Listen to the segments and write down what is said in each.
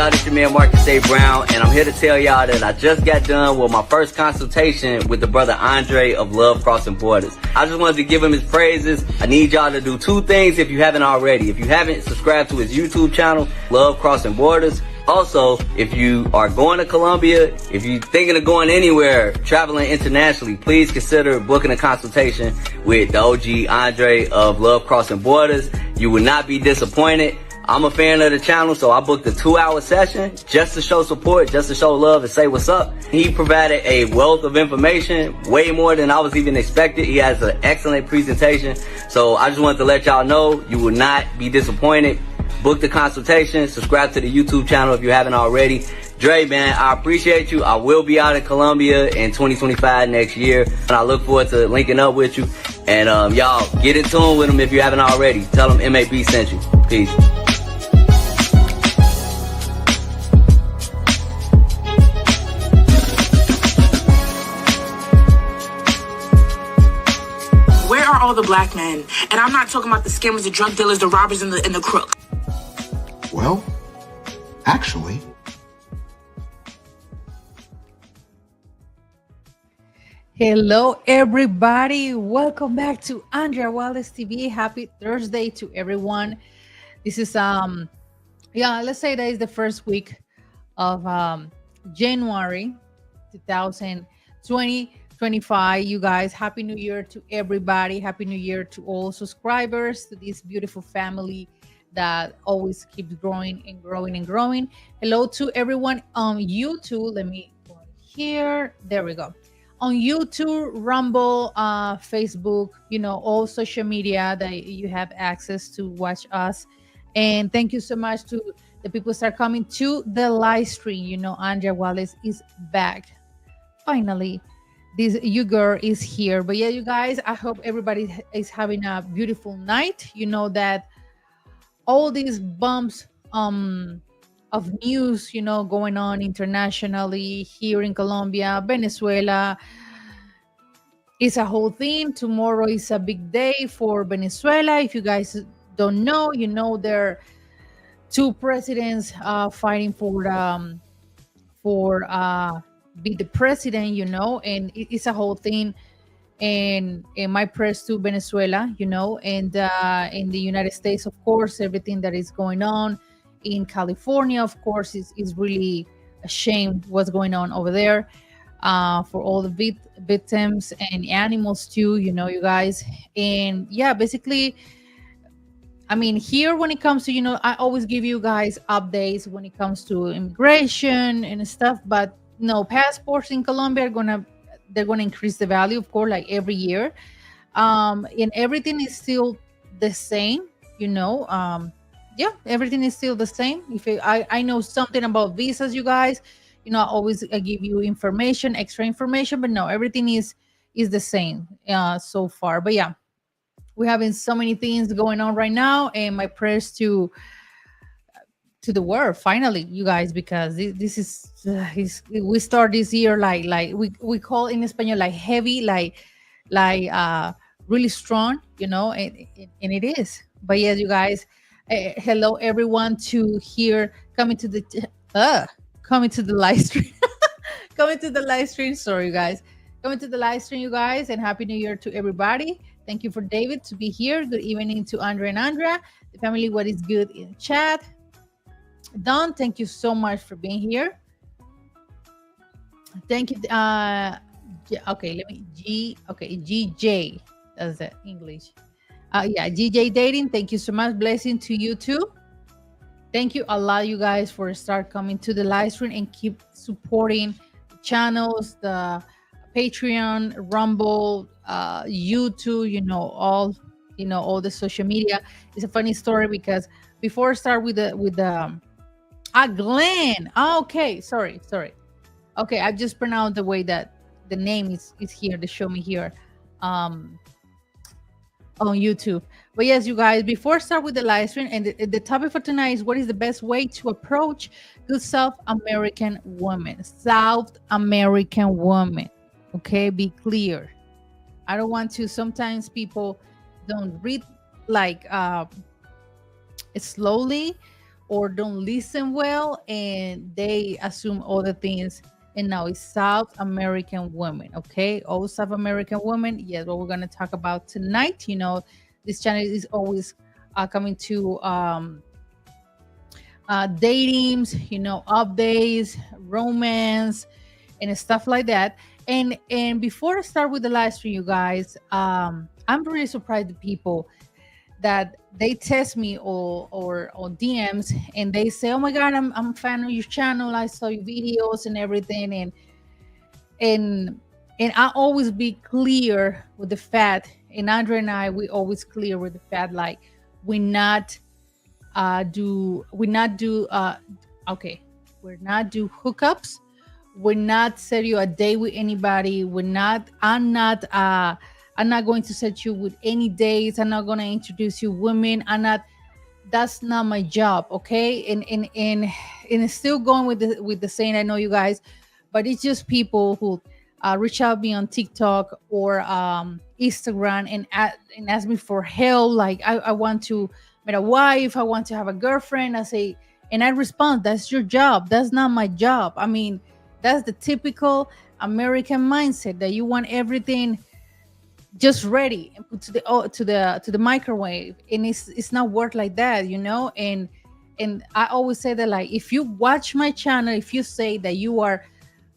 y'all, this your man Marcus A. Brown, and I'm here to tell y'all that I just got done with my first consultation with the brother Andre of Love Crossing Borders. I just wanted to give him his praises. I need y'all to do two things if you haven't already. If you haven't subscribed to his YouTube channel, Love Crossing Borders. Also, if you are going to Colombia, if you're thinking of going anywhere, traveling internationally, please consider booking a consultation with the OG Andre of Love Crossing Borders. You will not be disappointed. I'm a fan of the channel, so I booked a 2-hour session just to show support, just to show love and say what's up. He provided a wealth of information, way more than I was even expected. He has an excellent presentation. So I just wanted to let y'all know you will not be disappointed. Book the consultation, subscribe to the YouTube channel if you haven't already. Dre, man, I appreciate you. I will be out in Colombia in 2025 next year, and I look forward to linking up with you. And y'all, get in tune with him if you haven't already. Tell him MAB sent you. Peace. Where are all the black men? And I'm not talking about the scammers, the drug dealers, the robbers, and the crooks. Well, actually. Hello, everybody. Welcome back to Andrea Wallace TV. Happy Thursday to everyone. This is, let's say that is the first week of January 2025. You guys, Happy New Year to everybody. Happy New Year to all subscribers, to this beautiful family that always keeps growing and growing and growing. Hello to everyone on YouTube. Let me go here. There we go. On YouTube, Rumble, Facebook, all social media that you have access to watch us. And thank you so much to the people that are coming to the live stream. Andrea Wallace is back. Finally, this you girl is here. But yeah, you guys, I hope everybody is having a beautiful night. You know that all these bumps of news, going on internationally, here in Colombia, Venezuela, it's a whole thing. Tomorrow is a big day for Venezuela. If you guys don't know, there are two presidents fighting for be the president, and it's a whole thing. And my prayers to Venezuela, and in the United States, of course, everything that is going on in California, of course, is really a shame what's going on over there, for all the victims and animals too, you guys. And yeah, basically, I mean, here when it comes to, I always give you guys updates when it comes to immigration and stuff, but no, passports in Colombia they're gonna increase the value, of course, like every year. And everything is still the same, everything is still the same. If I know something about visas, you guys, I give you information, extra information, but no, everything is the same so far. But yeah, we're having so many things going on right now, and my prayers to the world finally, you guys, because this is we start this year like we call in Espanol like heavy, like really strong, and it is. But yes, you guys, hello everyone to here coming to the live stream. Coming to the live stream, sorry you guys, coming to the live stream, you guys, and Happy New Year to everybody. Thank you for David to be here. Good evening to Andre and Andrea, the family. What is good in chat? Don, thank you so much for being here. Thank you. Okay, GJ, that's the English. GJ Dating, thank you so much. Blessing to you too. Thank you a lot, you guys, for start coming to the live stream and keep supporting the channels, the Patreon, Rumble, YouTube, all the social media. It's a funny story because before I start with the Glenn. Okay, sorry. Okay, I just pronounced the way that the name is here. They show me here on YouTube. But yes, you guys, before I start with the live stream, and the topic for tonight is what is the best way to approach good South American women. Okay, be clear. I don't want to, sometimes people don't read like slowly, or don't listen well, and they assume other things. And now it's South American women, okay? All South American women. Yes, what we're gonna talk about tonight. This channel is always coming to datings, updates, romance, and stuff like that. And before I start with the live stream, you guys, I'm really surprised the people that they test me or on DMs, and they say, "Oh my God, I'm a fan of your channel. I saw your videos and everything." And I always be clear with the fact, and Andre and I, we always clear with the fact, like we not do okay, we're not do hookups. We're not set you a date with anybody. I'm not going to set you with any dates. I'm not going to introduce you women. That's not my job. Okay. And it's still going with the saying, I know you guys, but it's just people who reach out me on TikTok or Instagram and ask me for help. Like I want to meet a wife. I want to have a girlfriend. I say, and I respond, that's your job. That's not my job. I mean, that's the typical American mindset that you want everything just ready and put to the microwave, and it's not work like that, and I always say that, like, if you watch my channel, if you say that you are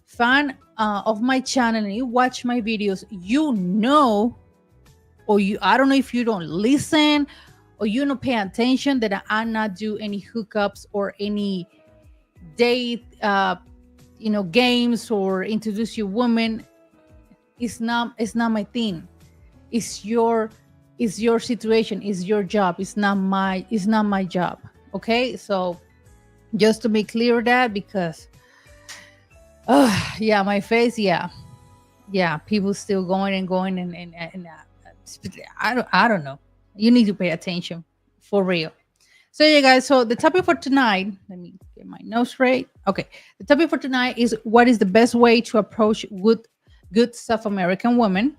fan of my channel and you watch my videos, or I don't know if you don't listen or you don't pay attention, that I not do any hookups or any date games or introduce you women. It's not my thing. It's your situation, it's your job. It's not my job. Okay, so just to be clear that, because yeah, my face, yeah, people still going and going, and I don't know. You need to pay attention for real. So yeah, guys, so the topic for tonight, let me get my notes straight. Okay, the topic for tonight is, what is the best way to approach good South American women?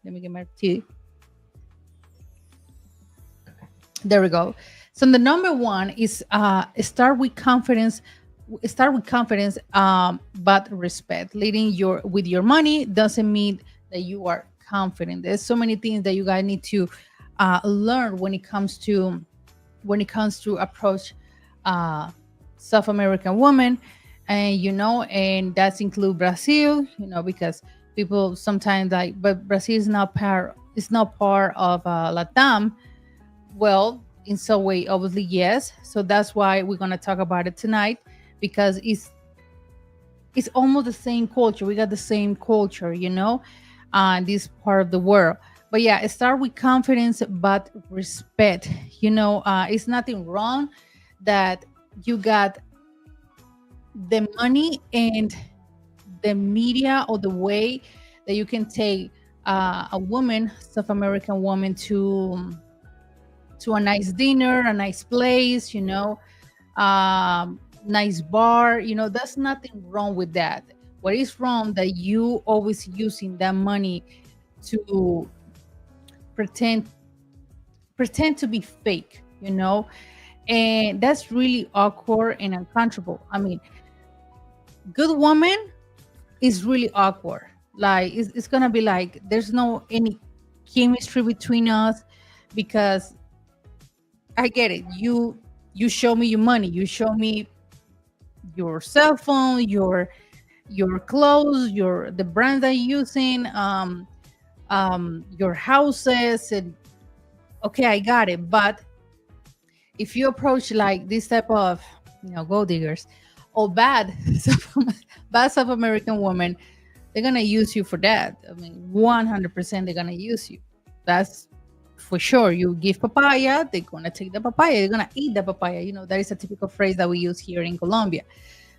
Let me get my tea. There we go. So the number one is start with confidence. Start with confidence, but respect. Leading with your money doesn't mean that you are confident. There's so many things that you guys need to learn when it comes to approach South American women, and that's include Brazil, because people sometimes like, but Brazil is not part of Latam. Well, in some way, obviously, yes. So that's why we're gonna talk about it tonight, because it's almost the same culture. We got the same culture, this part of the world. But yeah, start with confidence, but respect. It's nothing wrong that you got the money and the media, or the way that you can take a woman, South American woman, to a nice dinner, a nice place, nice bar. There's nothing wrong with that. What is wrong that you always using that money to pretend to be fake, and that's really awkward and uncomfortable. I mean, good woman is really awkward. Like it's gonna be like there's no any chemistry between us, because I get it. You show me your money, you show me your cell phone, your clothes, the brand that you're using, your houses, and okay, I got it. But if you approach like this type of gold diggers or bad South American woman, they're gonna use you for that. I mean, 100% they're gonna use you. That's for sure. You give papaya, they're gonna take the papaya, they're gonna eat the papaya. That is a typical phrase that we use here in Colombia.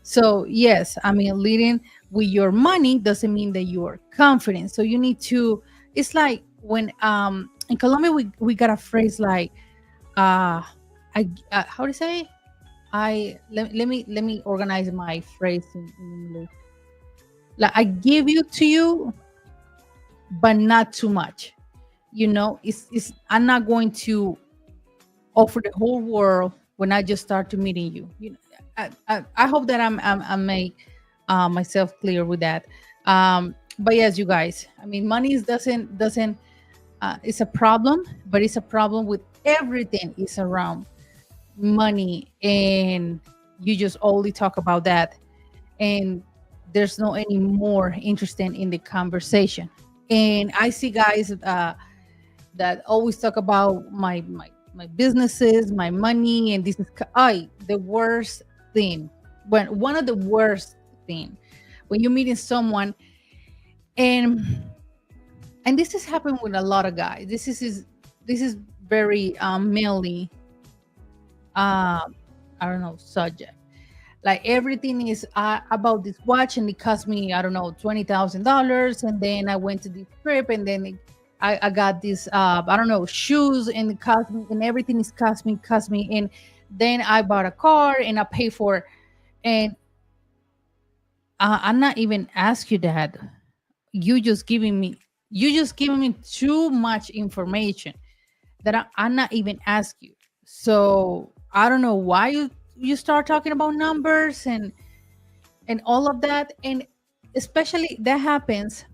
So yes, I mean, leading with your money doesn't mean that you are confident. So you need to, it's like when in Colombia we got a phrase like how do you say, let me organize my phrase in English. Like, I give you to you, but not too much. It's I'm not going to offer the whole world when I just start to meeting you. You know, I hope that I make myself clear with that. But yes, you guys, I mean, money doesn't it's a problem, but it's a problem with everything is around money, and you just only talk about that, and there's no any more interesting in the conversation. And I see guys that always talk about my businesses, my money, and this is the worst thing. When one of the worst thing when you're meeting someone, and this has happened with a lot of guys. This is very mainly I don't know, subject. Like everything is about this watch, and it cost me, I don't know, $20,000. And then I went to this trip, and then I got this I don't know, shoes, and it cost me, and everything is cost me. And then I bought a car, and I pay for, and I'm not even ask you that. You just giving me too much information that I'm not even ask you. So I don't know why you start talking about numbers and all of that, and especially that happens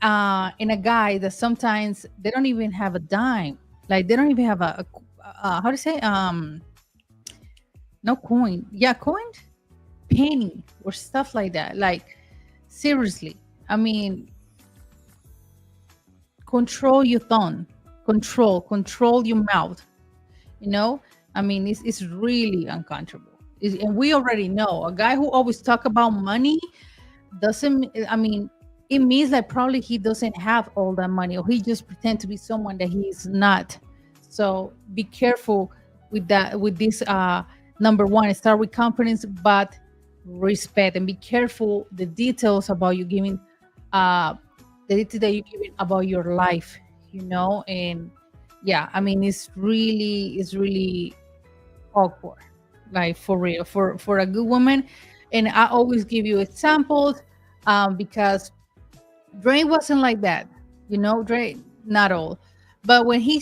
in a guy that sometimes they don't even have a dime, like they don't even have a how to say no coin, yeah, coin, penny or stuff like that. Like seriously, I mean, control your tongue, control your mouth, you know. I mean, it's really uncomfortable. And we already know a guy who always talk about money doesn't, I mean, it means that probably he doesn't have all that money, or he just pretend to be someone that he's not. So be careful with that, with this number one, start with confidence but respect, and be careful the details about you giving the detail that you giving about your life, you know. And yeah, I mean, it's really awkward, like for real, for a good woman. And I always give you examples, because Dre wasn't like that, you know. Dre, not all, but when he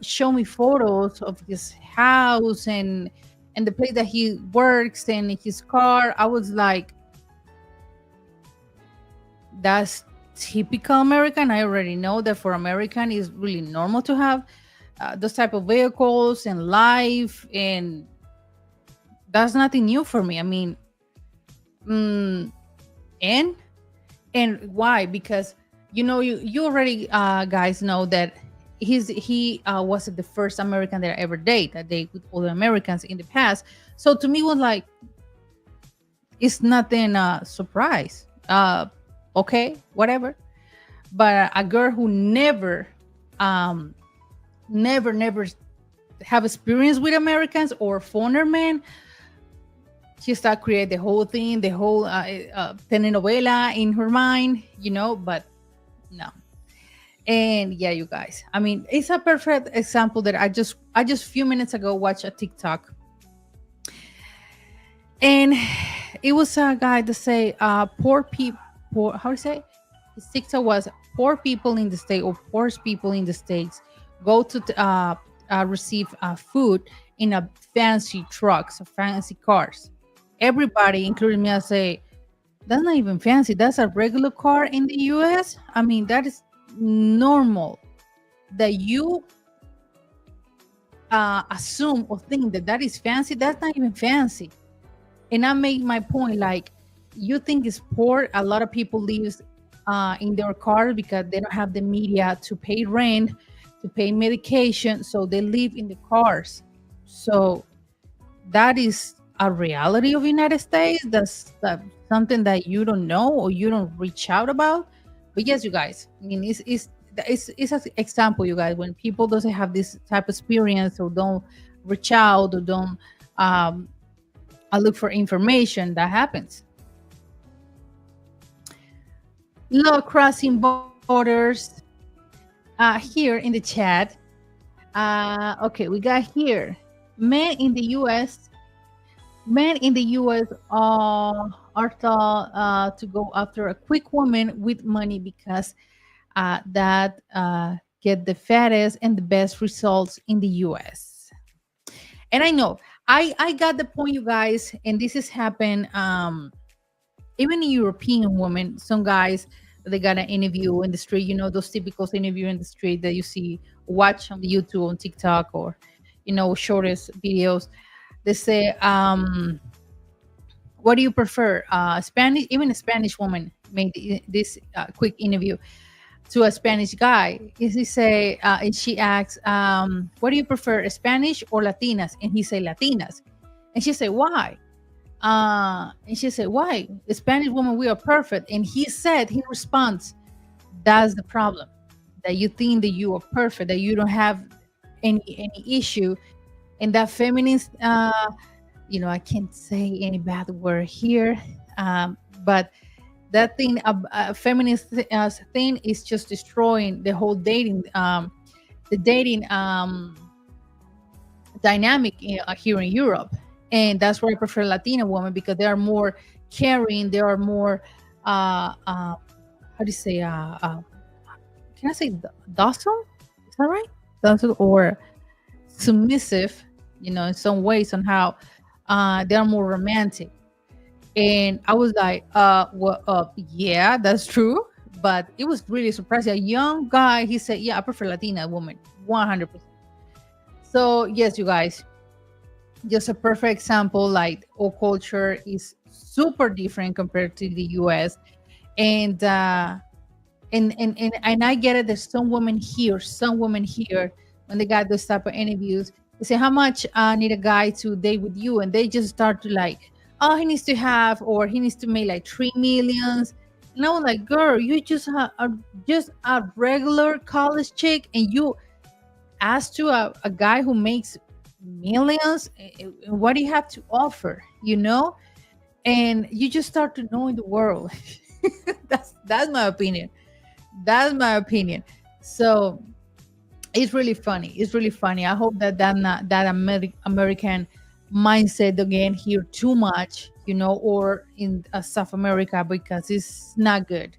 showed me photos of his house and the place that he works and his car, I was like, that's typical American. I already know that for American is really normal to have those type of vehicles and life, and that's nothing new for me. I mean, mm, and why? Because you know, you already guys know that he wasn't the first American that I ever date. I date with other Americans in the past, so to me it was like it's nothing surprise. Okay, whatever. But a girl who um, never have experience with Americans or foreigner men, she start create the whole thing, the whole telenovela in her mind, you know. But no. And yeah, you guys, I mean, it's a perfect example that I just few minutes ago watched a TikTok, and it was a guy that say poor people, how do you say, his TikTok was poor people in the state, or poorest people in the states go to receive food in a fancy trucks, fancy cars. Everybody, including me, I say that's not even fancy. That's a regular car in the US. I mean, that is normal that you assume or think that that is fancy. That's not even fancy. And I make my point, like, you think it's poor. A lot of people live in their cars because they don't have the media to pay rent, to pay medication, so they live in the cars. So that is a reality of United States. That's something that you don't know or you don't reach out about. But yes, you guys, I mean, it's an example, you guys, when people doesn't have this type of experience, or don't reach out, or don't look for information, that happens. Love crossing borders here in the chat. Okay, we got here. Men in the US, men in the US are thought to go after a quick woman with money because that get the fattest and the best results in the US. And I know I got the point, you guys, and this has happened even in European women. Some guys, they got an interview in the street, those typical interview in the street that you see, watch on the YouTube, on TikTok, or shortest videos. They say, what do you prefer? Spanish, even a Spanish woman made this quick interview to a Spanish guy. He say, and she asks, what do you prefer, Spanish or Latinas? And he say Latinas. And she said, why? And she said, why? The Spanish woman, we are perfect. And he responds, that's the problem. That you think that you are perfect, that you don't have any issue. And that feminist, I can't say any bad word here, but that thing, feminist thing is just destroying the whole dating, dynamic here in Europe. And that's why I prefer Latina women, because they are more caring. They are more, how do you say, can I say docile? Is that right? Docile or submissive, in some ways, on how they are more romantic. And I was like, well, yeah, that's true. But it was really surprising. A young guy, he said, yeah, I prefer Latina woman, 100%. So, yes, you guys, just a perfect example, like our culture is super different compared to the US. And and I get it. There's some women here, when they got those type of interviews, they say, how much need a guy to date with you? And they just start to like, oh, he needs to have, or he needs to make like 3 millions. And I was like, girl, you just just a regular college chick, and you ask to a guy who makes millions. What do you have to offer? And you just start to know in the world. That's my opinion. That's my opinion. So it's really funny. It's really funny. I hope that American mindset don't get here too much, or in South America, because it's not good.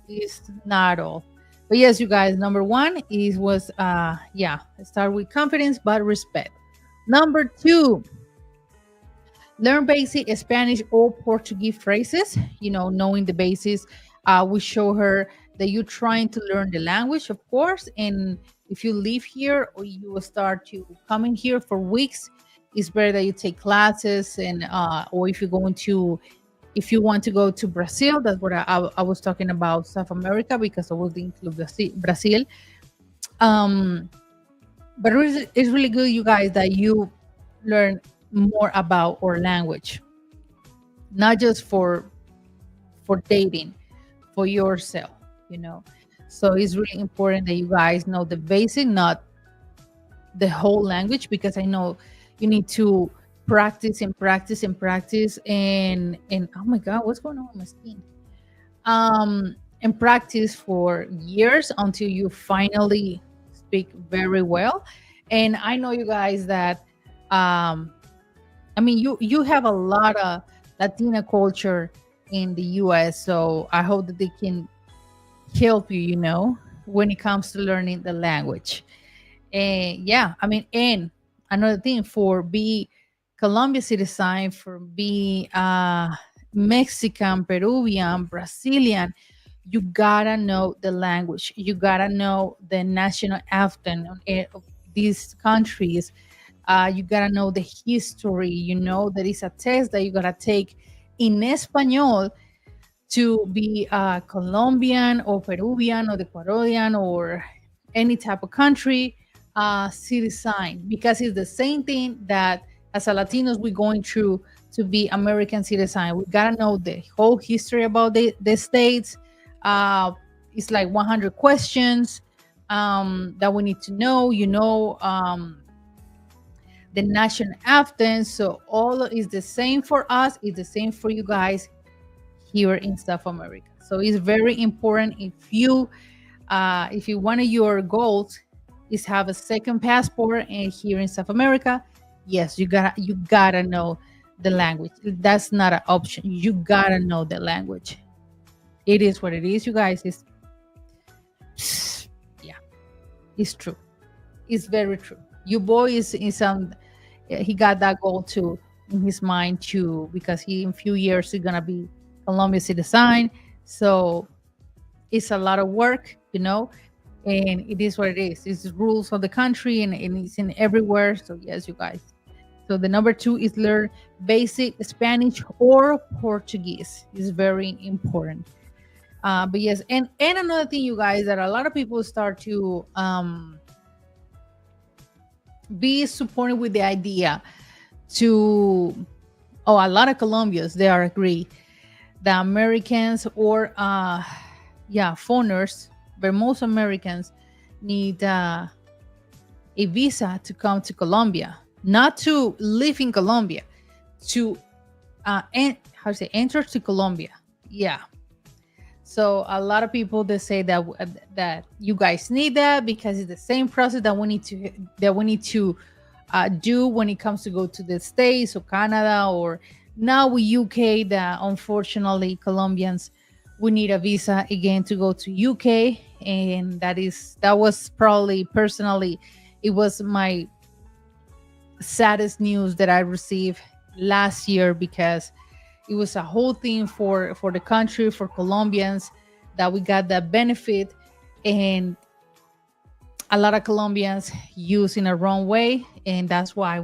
It's not all. But yes, you guys, number one was start with confidence but respect. Number two, learn basic Spanish or Portuguese phrases. Knowing the basics. We show her that you're trying to learn the language, of course. And if you live here, or you will start to come in here for weeks, it's better that you take classes. And or if you want to go to Brazil, that's what I was talking about, South America, because I was include Brazil. But it's really good, you guys, that you learn more about our language, not just for dating, for yourself. So it's really important that you guys know the basic, not the whole language, because I know you need to practice and practice and practice. And oh my God, what's going on with my skin? And practice for years until you finally speak very well. And I know, you guys, that you have a lot of Latina culture in the US, so I hope that they can help you, when it comes to learning the language. And and another thing, for be Colombia citizen, for be Mexican, Peruvian, Brazilian, you gotta know the language. You gotta know the national anthem of these countries. You gotta know the history. There is a test that you gotta take in Espanol to be Colombian or Peruvian or Ecuadorian or any type of country citizen, because it's the same thing that as a Latinos we're going through to be American citizen. We gotta know the whole history about the states. It's like 100 questions that we need to know. The national anthem. So all is the same for us. It's the same for you guys here in South America. So it's very important, if one of your goals is have a second passport and here in South America, yes, you gotta know the language. That's not an option. You gotta know the language. It is what it is, you guys. It's true. It's very true. Your boy is he got that goal too in his mind too, because he in few years he's gonna be Colombia citizen. So it's a lot of work, and it is what it is. It's the rules of the country, and it's in everywhere. So yes, you guys. So the number 2 is learn basic Spanish or Portuguese. Is very important. But yes, and another thing, you guys, that a lot of people start to be supported with the idea to, a lot of Colombians, they are agree the Americans or foreigners, but most Americans need a visa to come to Colombia, not to live in Colombia, to enter to Colombia. Yeah. So a lot of people, they say that you guys need that because it's the same process that we need to do when it comes to go to the States or Canada, or now with UK, that unfortunately Colombians, we need a visa again to go to UK. And that was probably, personally, it was my saddest news that I received last year, because it was a whole thing for the country, for Colombians, that we got that benefit, and a lot of Colombians use in a wrong way, and that's why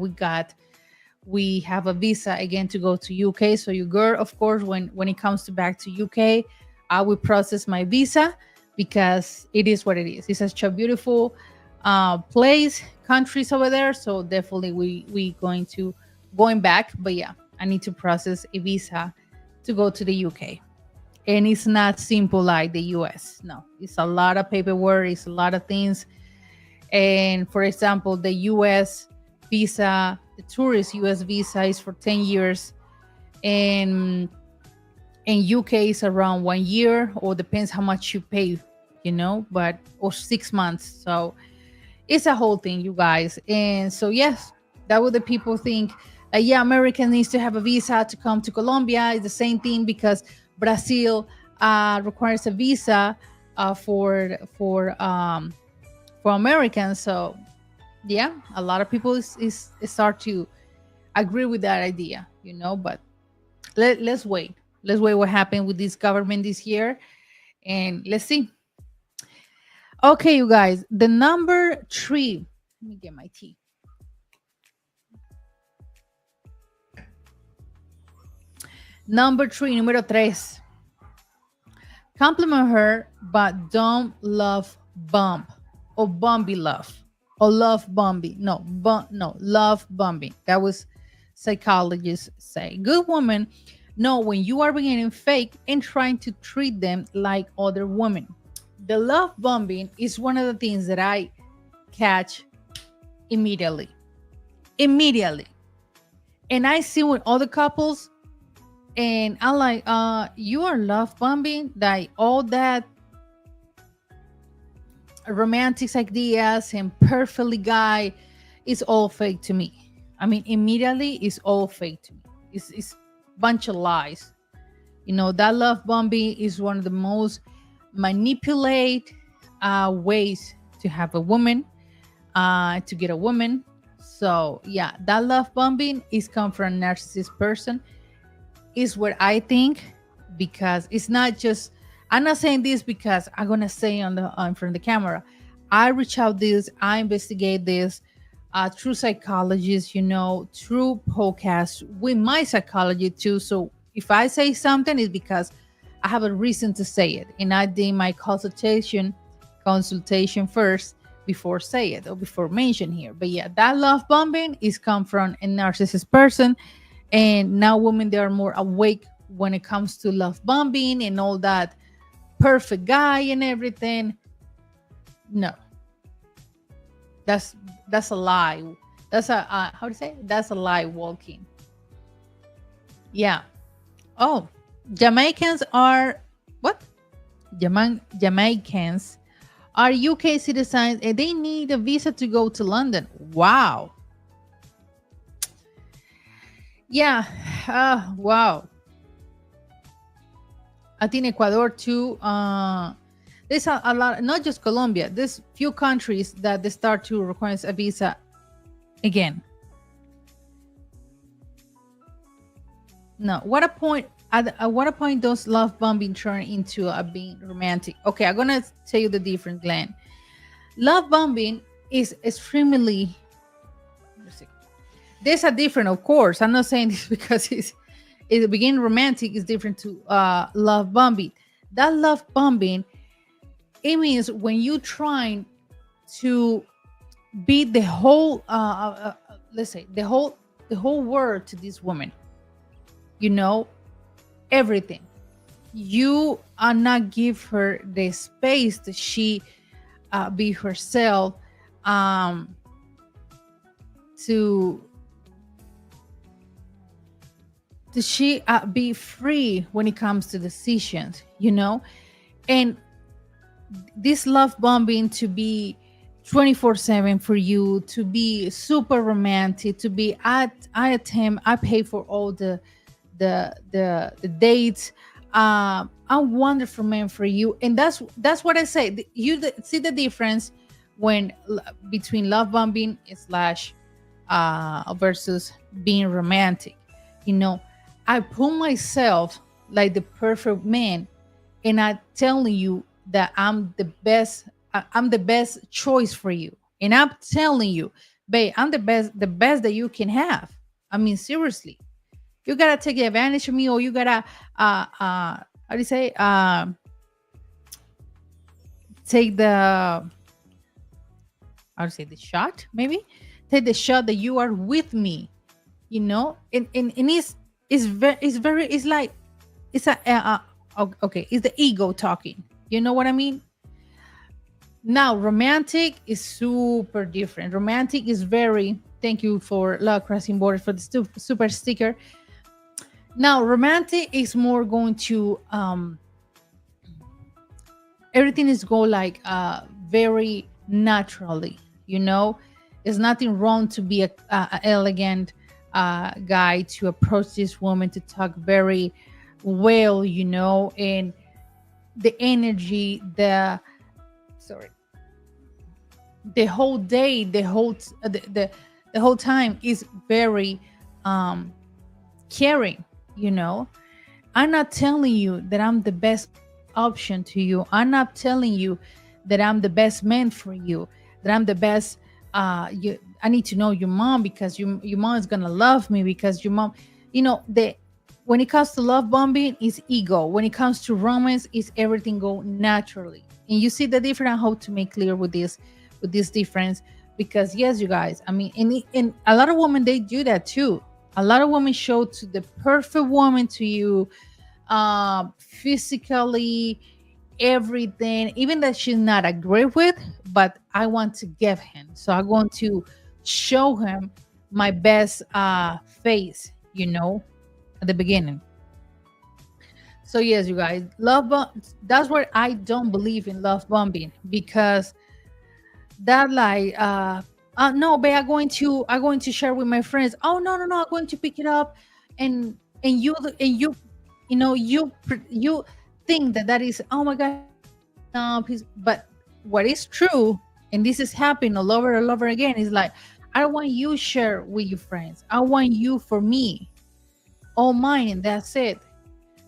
we have a visa again to go to UK. So you girl, of course, when it comes to back to UK, I will process my visa, because it is what it is. It's such a beautiful countries over there. So definitely we going back. But yeah, I need to process a visa to go to the UK. And it's not simple like the US. No, it's a lot of paperwork, it's a lot of things. And for example, the US visa, the tourist US visa is for 10 years. And UK is around 1 year, or depends how much you pay, or 6 months. So it's a whole thing, you guys. And so, yes, that would the people think, American needs to have a visa to come to Colombia. It's the same thing, because Brazil requires a visa for Americans. So yeah, a lot of people start to agree with that idea, but let's wait. Let's wait what happened with this government this year, and let's see. Okay, you guys, the number 3. Let me get my tea. Number 3, número 3. Compliment her, but don't love bump, or bumpy love, or love bumpy. No, love bumpy. That was psychologists say. Good woman know when you are being fake and trying to treat them like other women. The love bombing is one of the things that I catch immediately. And I see with other couples, and I'm like, you are love bombing, like all that romantic ideas and perfectly guy is all fake to me. I mean, immediately it's all fake to me. It's bunch of lies. That love bombing is one of the most manipulate ways to have a woman, to get a woman. So yeah, that love bombing is come from a narcissist person, is what I think, because it's not just, I'm not saying this because I'm gonna say in front of the camera. I reach out this, I investigate this through psychologists, through podcasts with my psychology too. So if I say something, it's because I have a reason to say it, and I did my consultation first before say it, or before mention here. But yeah, that love bombing is come from a narcissist person, and now women, they are more awake when it comes to love bombing and all that perfect guy and everything. No, that's a lie. That's a how to say? That's a lie walking. Yeah. Oh, Jamaicans are what? Jamaicans are UK citizens, and they need a visa to go to London. Wow. Yeah. Wow. I think Ecuador too. There's a lot, not just Colombia. There's few countries that they start to require a visa again. No. What a point. At what a point does love bombing turn into a being romantic? Okay, I'm gonna tell you the difference, Glenn. Love bombing is extremely. There's a different, of course. I'm not saying this because it's being romantic is different to love bombing. That love bombing, it means when you trying to be the whole, let's say the whole world to this woman. You know, everything. You are not give her the space that she be herself, um to she be free when it comes to decisions, and this love bombing to be 24/7 for you, to be super romantic, to be I pay for all the dates. A wonderful man for you, and that's what I say. See the difference when between love bombing slash versus being romantic. You know, I put myself like the perfect man, and I telling you that I'm the best. I'm the best choice for you, and I'm telling you, babe, I'm the best that you can have. I mean, seriously, you gotta take advantage of me, or you gotta how do you say take the how to say the shot, maybe take the shot that you are with me, and it's like it's okay, it's the ego talking, you know what I mean. Now romantic is super different. Romantic is very, thank you for love crossing borders for the super sticker. Now romantic is more going to everything is go like very naturally, there's nothing wrong to be a elegant guy, to approach this woman, to talk very well, and the energy, sorry the whole day, the whole time is very caring. I'm not telling you that I'm the best option to you. I'm not telling you that I'm the best man for you, that I'm the best. I need to know your mom because your mom is gonna love me because your mom, the when it comes to love bombing, is ego. When it comes to romance, is everything go naturally. And you see the difference. I hope to make clear with this difference, because yes, you guys, I mean, and a lot of women, they do that too. A lot of women show to the perfect woman to you, physically, everything, even that she's not agree with, but I want to give him, so I'm going to show him my best face, at the beginning. So yes, you guys, that's where I don't believe in love bombing, because that like no, but I'm going to share with my friends. Oh, no, I'm going to pick it up, and you think that is, oh my god, but what is true, and this is happening all over again, is like, I don't want you share with your friends. I want you for me, all mine, and that's it.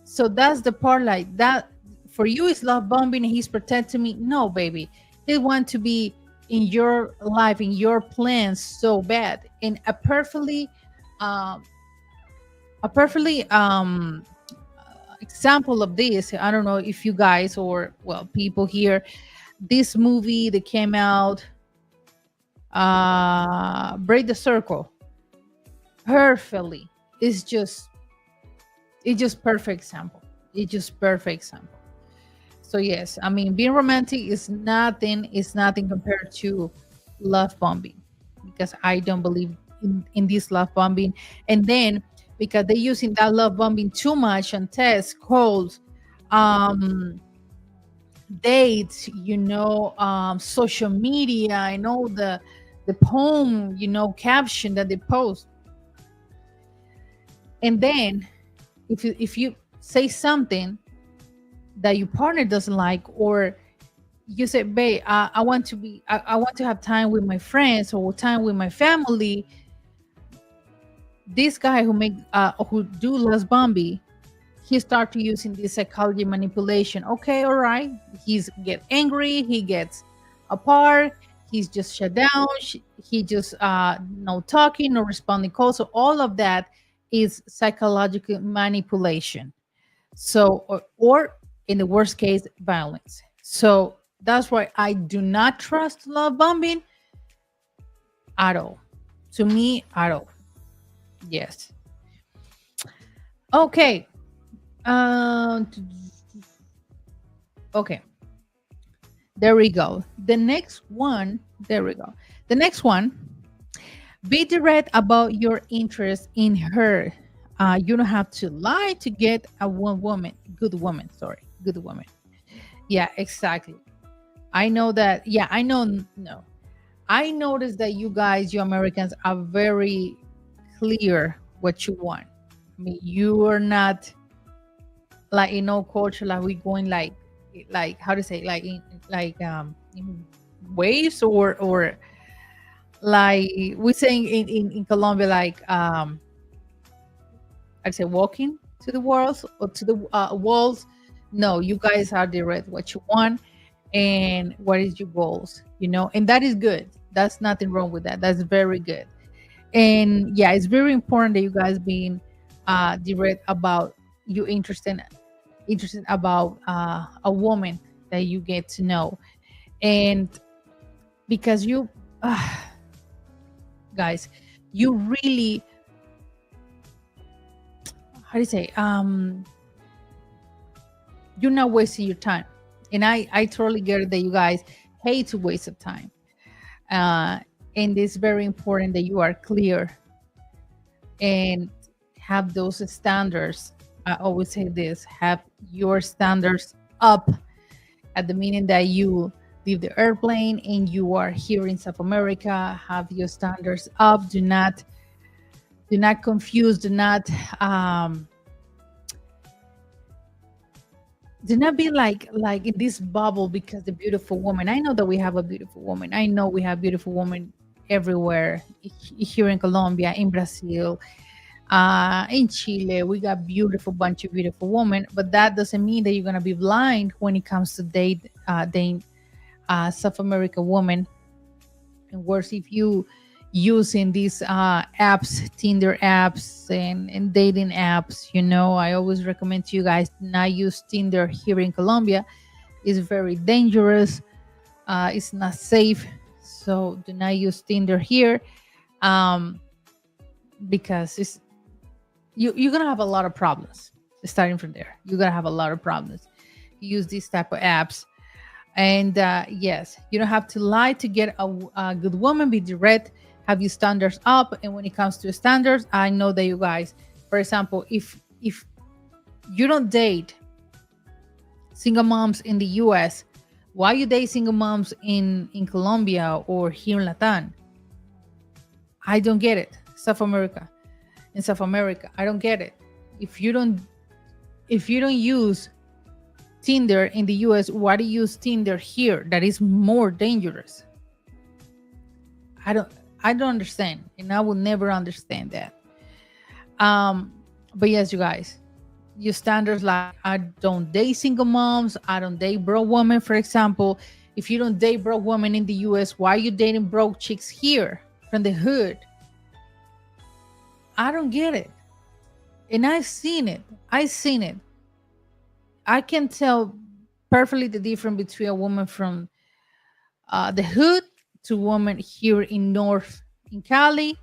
So that's the part, like that for you is love bombing, and he's protecting me. No, baby, he want to be in your life, in your plans so bad. And um a perfectly example of this, I don't know if you guys, or well, people here, this movie that came out, Break the Circle, perfectly, it's just perfect example. It's just perfect example. So yes, I mean, being romantic is nothing compared to love bombing, because I don't believe in this love bombing. And then because they're using that love bombing too much on tests, calls, um, dates, social media, and all the poem, caption that they post. And then if you say something that your partner doesn't like, or you say, babe, I want to have time with my friends or time with my family, this guy who do less Bambi, he started using this psychology manipulation. Okay, all right. He's get angry. He gets apart. He's just shut down. He just no talking, no responding calls. So all of that is psychological manipulation. So or in the worst case, violence. So that's why I do not trust love bombing at all. To me, at all. Yes. Okay. Um. Okay. There we go. The next one. There we go. The next one. Be direct about your interest in her. You don't have to lie to get a woman. Good woman. Sorry. Good woman. Yeah. Exactly. I know that. Yeah. I know. No. I noticed that you guys, you Americans, are very clear what you want. I mean, you are not like in no culture like we going like how to say in waves or like we saying in Colombia like I'd say walking to the walls or to the walls. No, you guys are direct what you want and what is your goals, and that is good. That's nothing wrong with that. That's very good. And yeah, it's very important that you guys being direct about you interested about a woman that you get to know. And because you guys, you really, how do you say, you're not wasting your time. And I totally get it that you guys hate to waste of time. And it's very important that you are clear and have those standards. I always say this: have your standards up at the minute that you leave the airplane and you are here in South America. Have your standards up. Do not confuse. Do not be like in this bubble because the beautiful woman. I know that we have a beautiful woman. I know we have beautiful women everywhere here in Colombia, in Brazil, in Chile. We got beautiful bunch of beautiful women, but that doesn't mean that you're gonna be blind when it comes to dating South American women. And worse, if you using these apps, Tinder apps and dating apps, I always recommend to you guys not use Tinder here in Colombia. It's very dangerous. It's not safe. So do not use Tinder here, because you're gonna have a lot of problems. Starting from there, you're gonna have a lot of problems. Use these type of apps. And yes, you don't have to lie to get a good woman. Be direct. Have your standards up. And when it comes to standards, I know that you guys, for example, if you don't date single moms in the US, why you date single moms in Colombia or here in Latin? I don't get it. In South America, I don't get it. If you don't use Tinder in the US, why do you use Tinder here? That is more dangerous. I don't understand, and I will never understand that. But yes, you guys, your standards, like I don't date single moms, I don't date broke women, for example. If you don't date broke women in the US, why are you dating broke chicks here from the hood? I don't get it. And I've seen it. I can tell perfectly the difference between a woman from the hood to a woman here in Cali.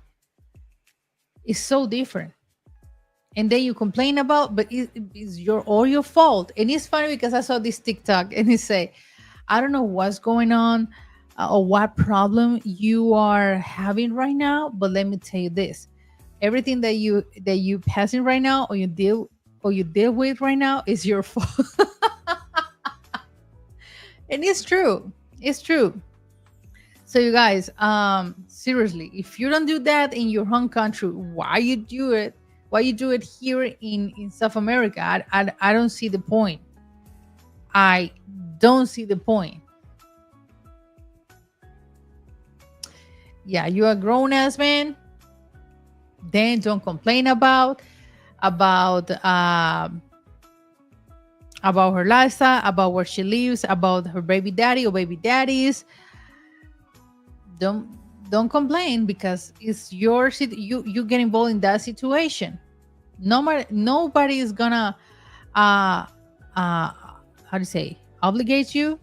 Is so different. And then you complain about, but it's all your fault. And it's funny because I saw this TikTok and it say, I don't know what's going on or what problem you are having right now, but let me tell you this: everything that you passing right now or you deal with right now is your fault. And it's true. So you guys, seriously, if you don't do that in your home country, why you do it here in South America? I don't see the point. I don't see the point. Yeah, you're a grown ass man. Then don't complain about her lifestyle, about where she lives, about her baby daddy or baby daddies. Don't don't complain, because it's you get involved in that situation. Nobody is gonna uh how to say, obligate you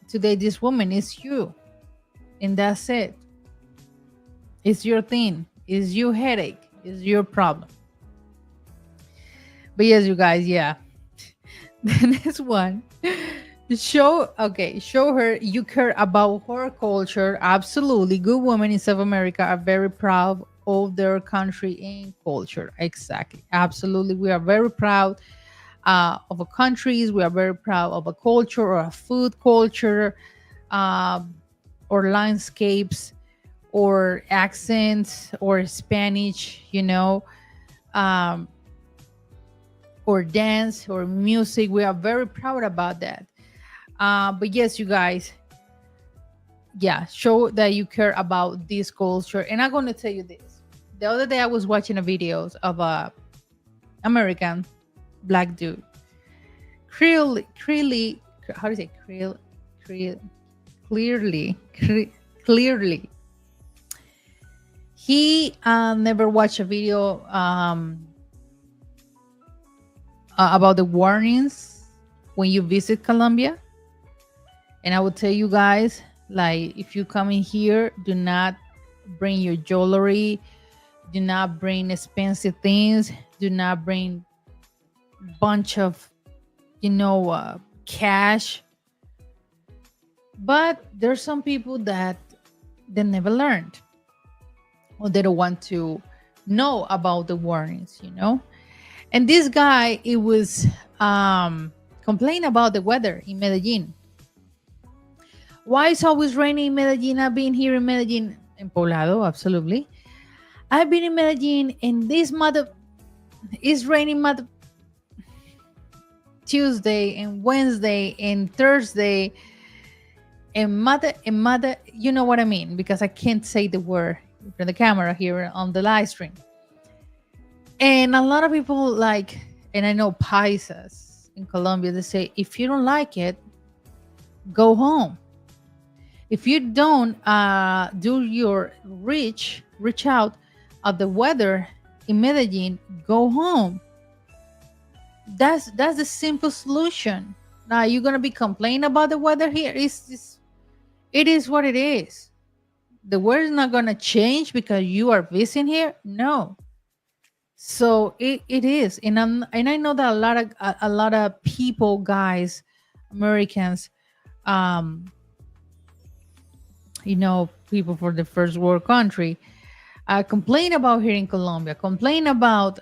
to date this woman. It's you, and that's it. It's your thing. It's your headache. It's your problem. But yes, you guys, yeah. The next one. Show her you care about her culture. Absolutely. Good women in South America are very proud of their country and culture. Exactly. Absolutely. We are very proud of our countries. We are very proud of a culture or a food culture, um, or landscapes or accents or Spanish, um, or dance or music. We are very proud about that. But yes, you guys, yeah, show that you care about this culture. And I'm going to tell you this. The other day I was watching a videos of a American black dude. Clearly, how do you say clearly. He never watched a video about the warnings when you visit Colombia. And I will tell you guys, like, if you come in here, do not bring your jewelry, do not bring expensive things, do not bring bunch of, cash. But there's some people that they never learned, or they don't want to know about the warnings. And this guy, it was complaining about the weather in Medellin. Why is always raining in Medellin? I've been here in Medellin, in Poblado, absolutely. I've been in Medellin, and this mother is raining Tuesday and Wednesday and Thursday and mother, you know what I mean, because I can't say the word from the camera here on the live stream. And a lot of people and I know paisas in Colombia, they say, if you don't like it, go home. If you don't do your reach out of the weather in Medellin, go home. That's the simple solution. Now you're gonna be complaining about the weather here. It is what it is. The weather is not gonna change because you are visiting here. No. So it is, and I know that a lot of people, guys, Americans, people for the first world country, complain about here in Colombia, complain about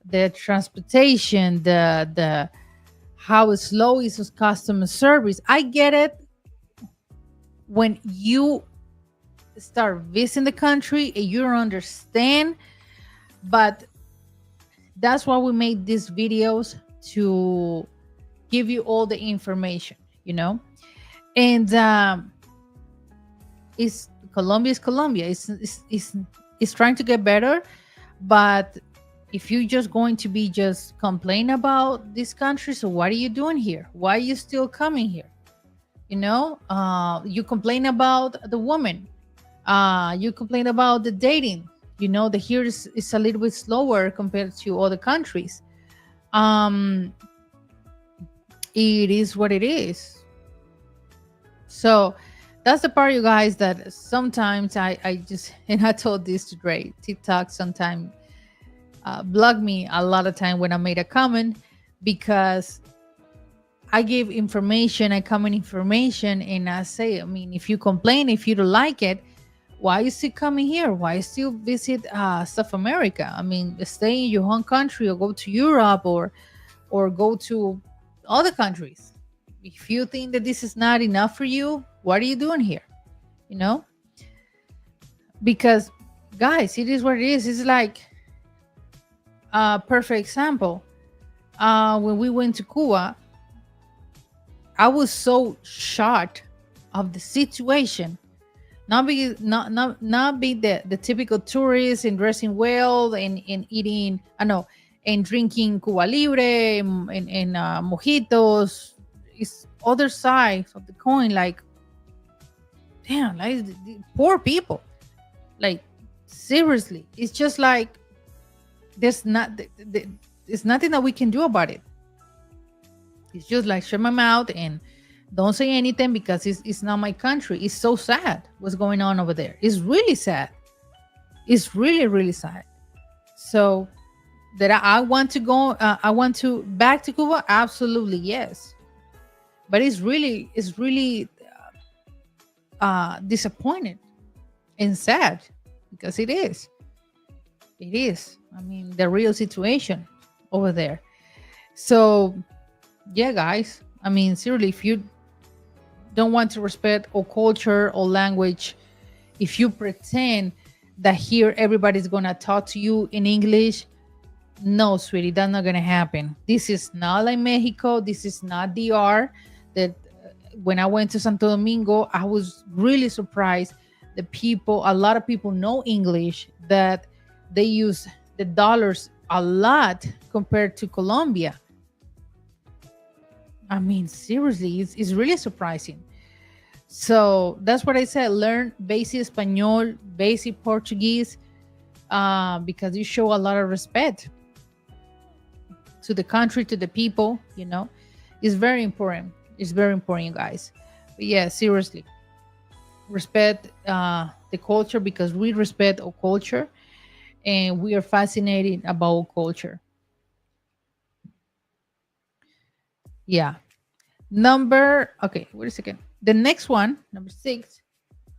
the transportation, the how slow is customer service. I get it when you start visiting the country and you don't understand, but that's why we made these videos, to give you all the information, and it's Colombia is Colombia. It's trying to get better, but if you're just going to be just complain about this country, so what are you doing here? Why are you still coming here? You complain about the woman. You complain about the dating. The here is a little bit slower compared to other countries. It is what it is. So that's the part, you guys, that sometimes I just, and I told this to Dre, TikTok sometimes block me a lot of time when I made a comment, because I give information, I comment information, and I say, if you complain, if you don't like it, why you still coming here? Why you still visit South America? Stay in your home country, or go to Europe, or go to other countries. If you think that this is not enough for you, what are you doing here? Because, guys, it is what it is. It's like a perfect example. When we went to Cuba, I was so shocked of the situation. Not be the typical tourist and dressing well and eating, I know, and drinking Cuba Libre and mojitos. It's other side of the coin. Like, damn, like the poor people. Like, seriously, it's just like there's not there's nothing that we can do about it. It's just like shut my mouth and don't say anything because it's not my country. It's so sad what's going on over there. It's really sad. It's really, really sad. So that I want to go, I want to back to Cuba. Absolutely, yes. But it's really disappointed and sad because it is. I mean, the real situation over there. So yeah, guys. I mean, seriously, if you don't want to respect or culture or language, if you pretend that here everybody's gonna talk to you in English, no, sweetie, that's not gonna happen. This is not like Mexico. This is not DR. That when I went to Santo Domingo, I was really surprised. The people, a lot of people know English. That they use the dollars a lot compared to Colombia. I mean, seriously, it's really surprising. So that's what I said. Learn basic Espanol, basic Portuguese, because you show a lot of respect to the country, to the people. It's very important. It's very important, you guys. But yeah, seriously, respect the culture because we respect our culture and we are fascinated about culture. Yeah. Okay, wait a second. The next one, number 6.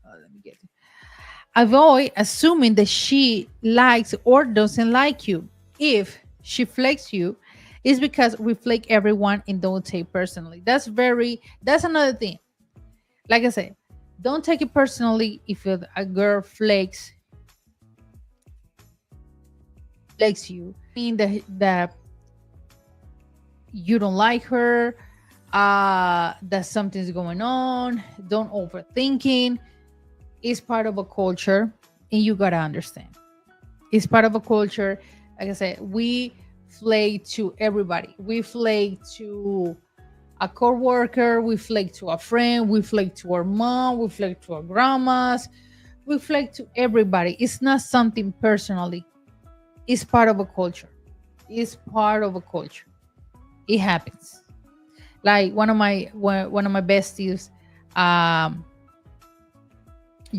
Let me get it. Avoid assuming that she likes or doesn't like you. If she flakes you, it's because we flake everyone and don't take personally. That's another thing. Like I said, don't take it personally if a girl flakes you. I mean that you don't like her, that something's going on. Don't overthinking. It's part of a culture and you gotta understand. It's part of a culture. Like I said, we flake to everybody. We flake to a co-worker, we flake to a friend, we flake to our mom, we flake to our grandmas, we flake to everybody. It's not something personally. It's part of a culture. It's part of a culture. It happens. Like one of my besties,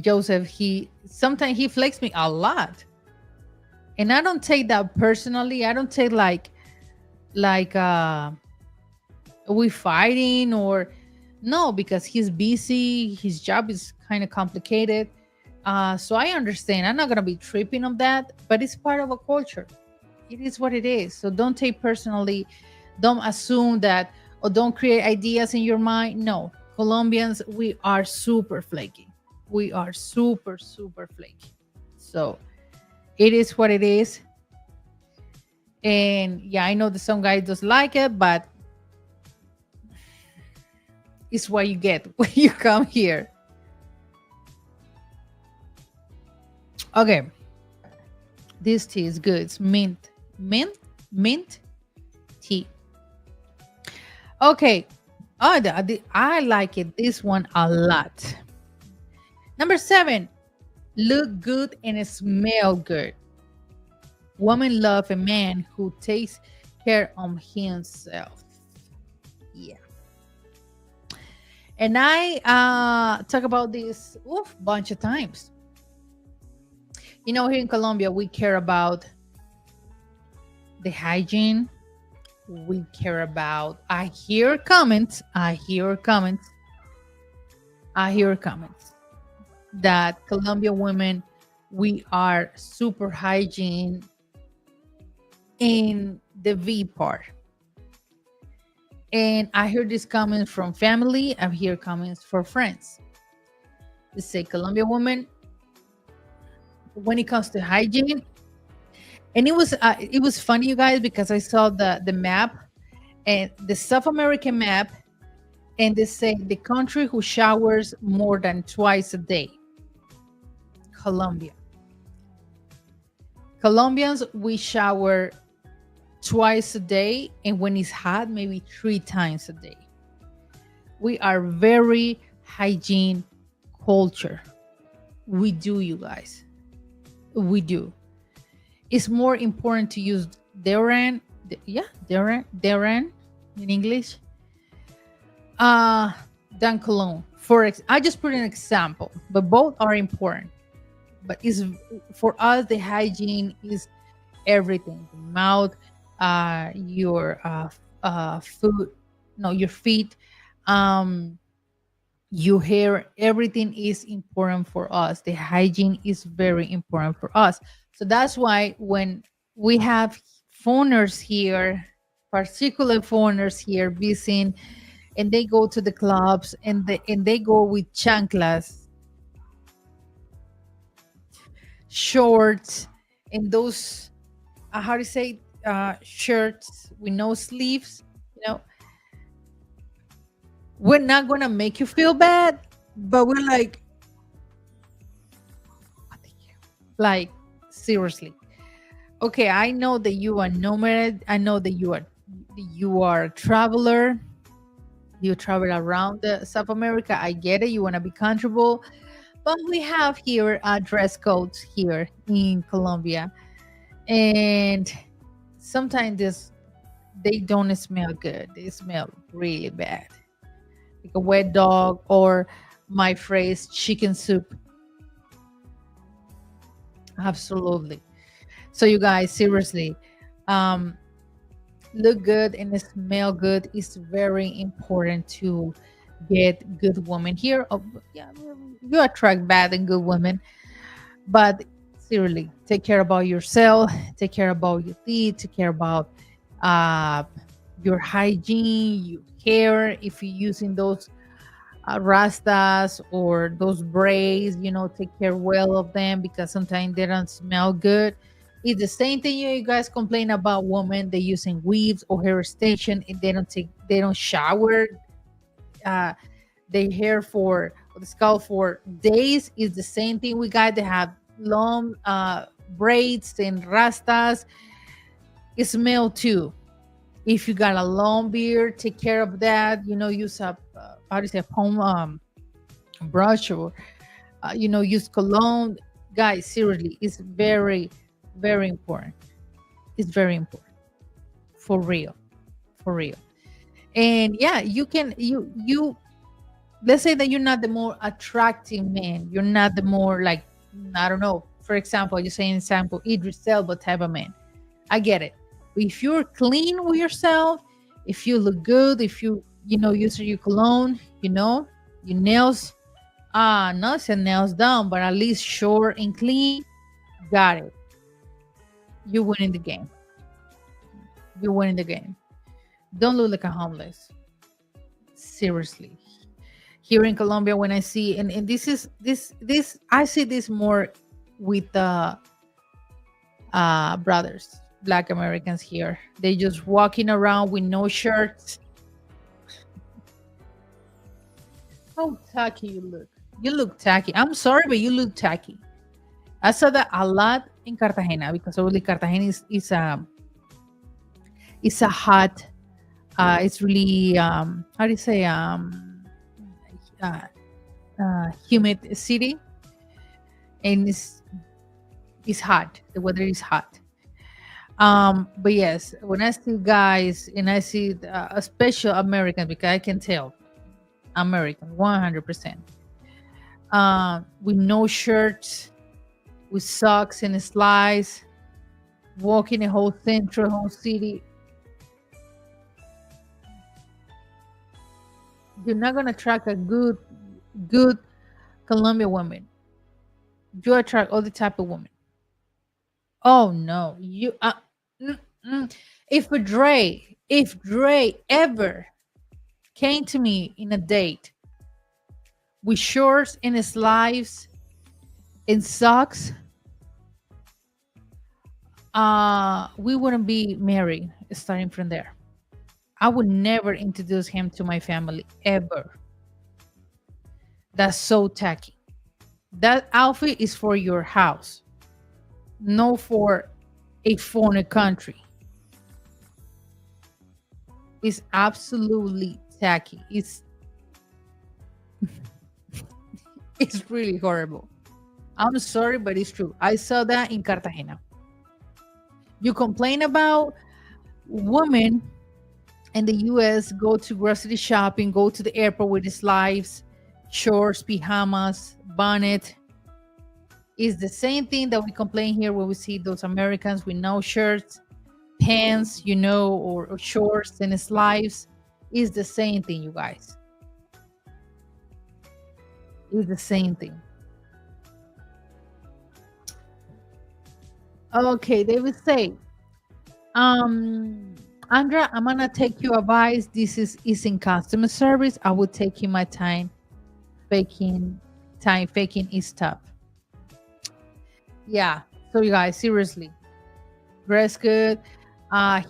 Joseph, he sometimes he flakes me a lot. And I don't take that personally. I don't take like we fighting or no, because he's busy, his job is kind of complicated. So I understand. I'm not gonna be tripping on that, but it's part of a culture. It is what it is. So don't take personally. Don't assume that or don't create ideas in your mind. No, Colombians, we are super flaky. We are super, super flaky. So it is what it is. And yeah, I know that some guy does like it, but it's what you get when you come here. Okay. This tea is good. It's mint tea. Okay. Oh, I like it. This one a lot. Number 7, look good and smell good. Women love a man who takes care of himself. Yeah. And I talk about this bunch of times. Here in Colombia, we care about the hygiene. We care about, I hear comments that Colombian women, we are super hygiene in the V part. And I hear these comments from family. I hear comments from friends. They say Colombian women, when it comes to hygiene, and it was funny, you guys, because I saw the map and the South American map, and they say the country who showers more than twice a day. Colombia. Colombians, we shower twice a day, and when it's hot, maybe 3 times a day. We are very hygiene culture. We do, you guys. We do. It's more important to use deodorant, deodorant in English, uh, than cologne. I just put an example, but both are important. But is for us the hygiene is everything: the mouth, your food, no, your feet, um, your hair. Everything is important for us. The hygiene is very important for us. So that's why when we have foreigners here, particular foreigners here visiting, and they go to the clubs and they go with chanclas, shorts, and those how to say shirts with no sleeves, you know, we're not gonna make you feel bad, but we're what the hell? Like, seriously. Okay, I know that you are nomad. I know that you are a traveler. You travel around the South America. I get it. You want to be comfortable, but we have here dress codes here in Colombia, and sometimes they don't smell good. They smell really bad, like a wet dog, or my phrase, chicken soup. Absolutely. So you guys, seriously, um, look good and smell good is very important to get good women here. Oh, yeah, you attract bad and good women, but seriously, take care about yourself, take care about your teeth, take care about uh, your hygiene, your hair. If you're using those rastas or those braids, take care well of them because sometimes they don't smell good. It's the same thing you guys complain about women they using weaves or hair extension and they don't shower uh their hair for or the scalp for days. Is the same thing we got to have long braids and rastas. It smell too. If you got a long beard, take care of that. Use a how do you say, a comb brush, or use cologne. Guys, seriously, it's very, very important. It's very important, for real, for real. And yeah, you can you let's say that you're not the more attractive man. You're not the more, like, I don't know. For example, you say an example, Idris Elba type of man. I get it. But if you're clean with yourself, if you look good, if you use your cologne, your nails, not say nails down, but at least short and clean, got it. You win in the game. You win in the game. Don't look like a homeless. Seriously. Here in Colombia, when I see, and this I see this more with the brothers, Black Americans here. They just walking around with no shirts. How tacky you look. You look tacky. I'm sorry, but you look tacky. I saw that a lot in Cartagena because obviously Cartagena is a hot. It's really how do you say uh, humid city, and it's hot. The weather is hot. But yes, when I see guys and I see a special American, because I can tell American 100%, with no shirts, with socks and slides, walking the whole central whole city. You're not gonna attract a good Colombian woman. You attract all the type of women. Oh no, mm, mm. If Dre ever came to me in a date with shorts and slides and socks, we wouldn't be married starting from there. I would never introduce him to my family ever. That's so tacky. That outfit is for your house, no for a foreign country. It's absolutely tacky. It's really horrible. I'm sorry, but it's true. I saw that in Cartagena. You complain about women in the US go to grocery shopping, go to the airport with his lives, shorts, pajamas, bonnet. Is the same thing that we complain here when we see those Americans with no shirts, pants, or shorts and slides. Is the same thing, you guys. Is the same thing. Okay, they will say, um, Andra, I'm gonna take your advice. This is in customer service. I will take you my time. Faking is tough. Yeah. So you guys, seriously, dress good.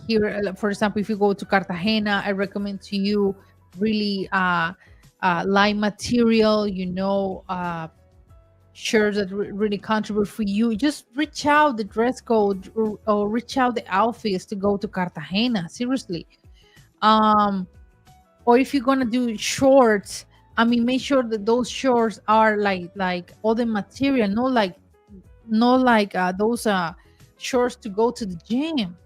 Here, for example, if you go to Cartagena, I recommend to you really light material. Shirts that really contribute for you. Just reach out the dress code, or reach out the outfits to go to Cartagena. Seriously. Or if you're gonna do shorts, I mean, make sure that those shorts are like all the material, not like those shorts to go to the gym.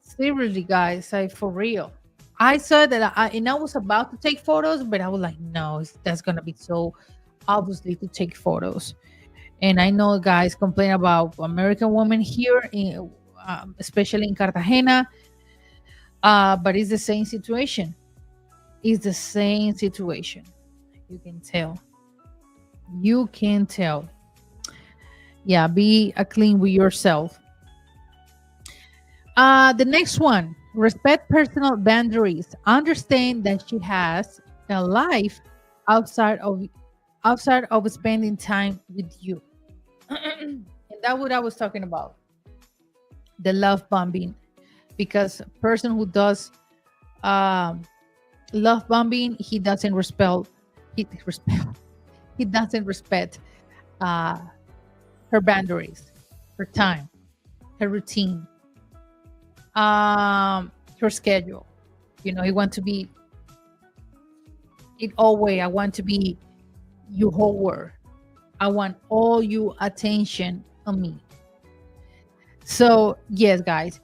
Seriously, guys, like for real. I saw that and I was about to take photos, but I was like, no, that's gonna be so obviously to take photos. And I know guys complain about American women here, especially in Cartagena, but it's the same situation. It's the same situation. You can tell. You can tell. Yeah, be clean with yourself. The next one, respect personal boundaries. Understand that she has a life outside of spending time with you. And that's what I was talking about. The love bombing. Because a person who does love bombing, he doesn't respect uh, her boundaries, her time, her routine, her schedule. He want to be in all way. I want to be your whole world. I want all your attention on me. So yes, guys,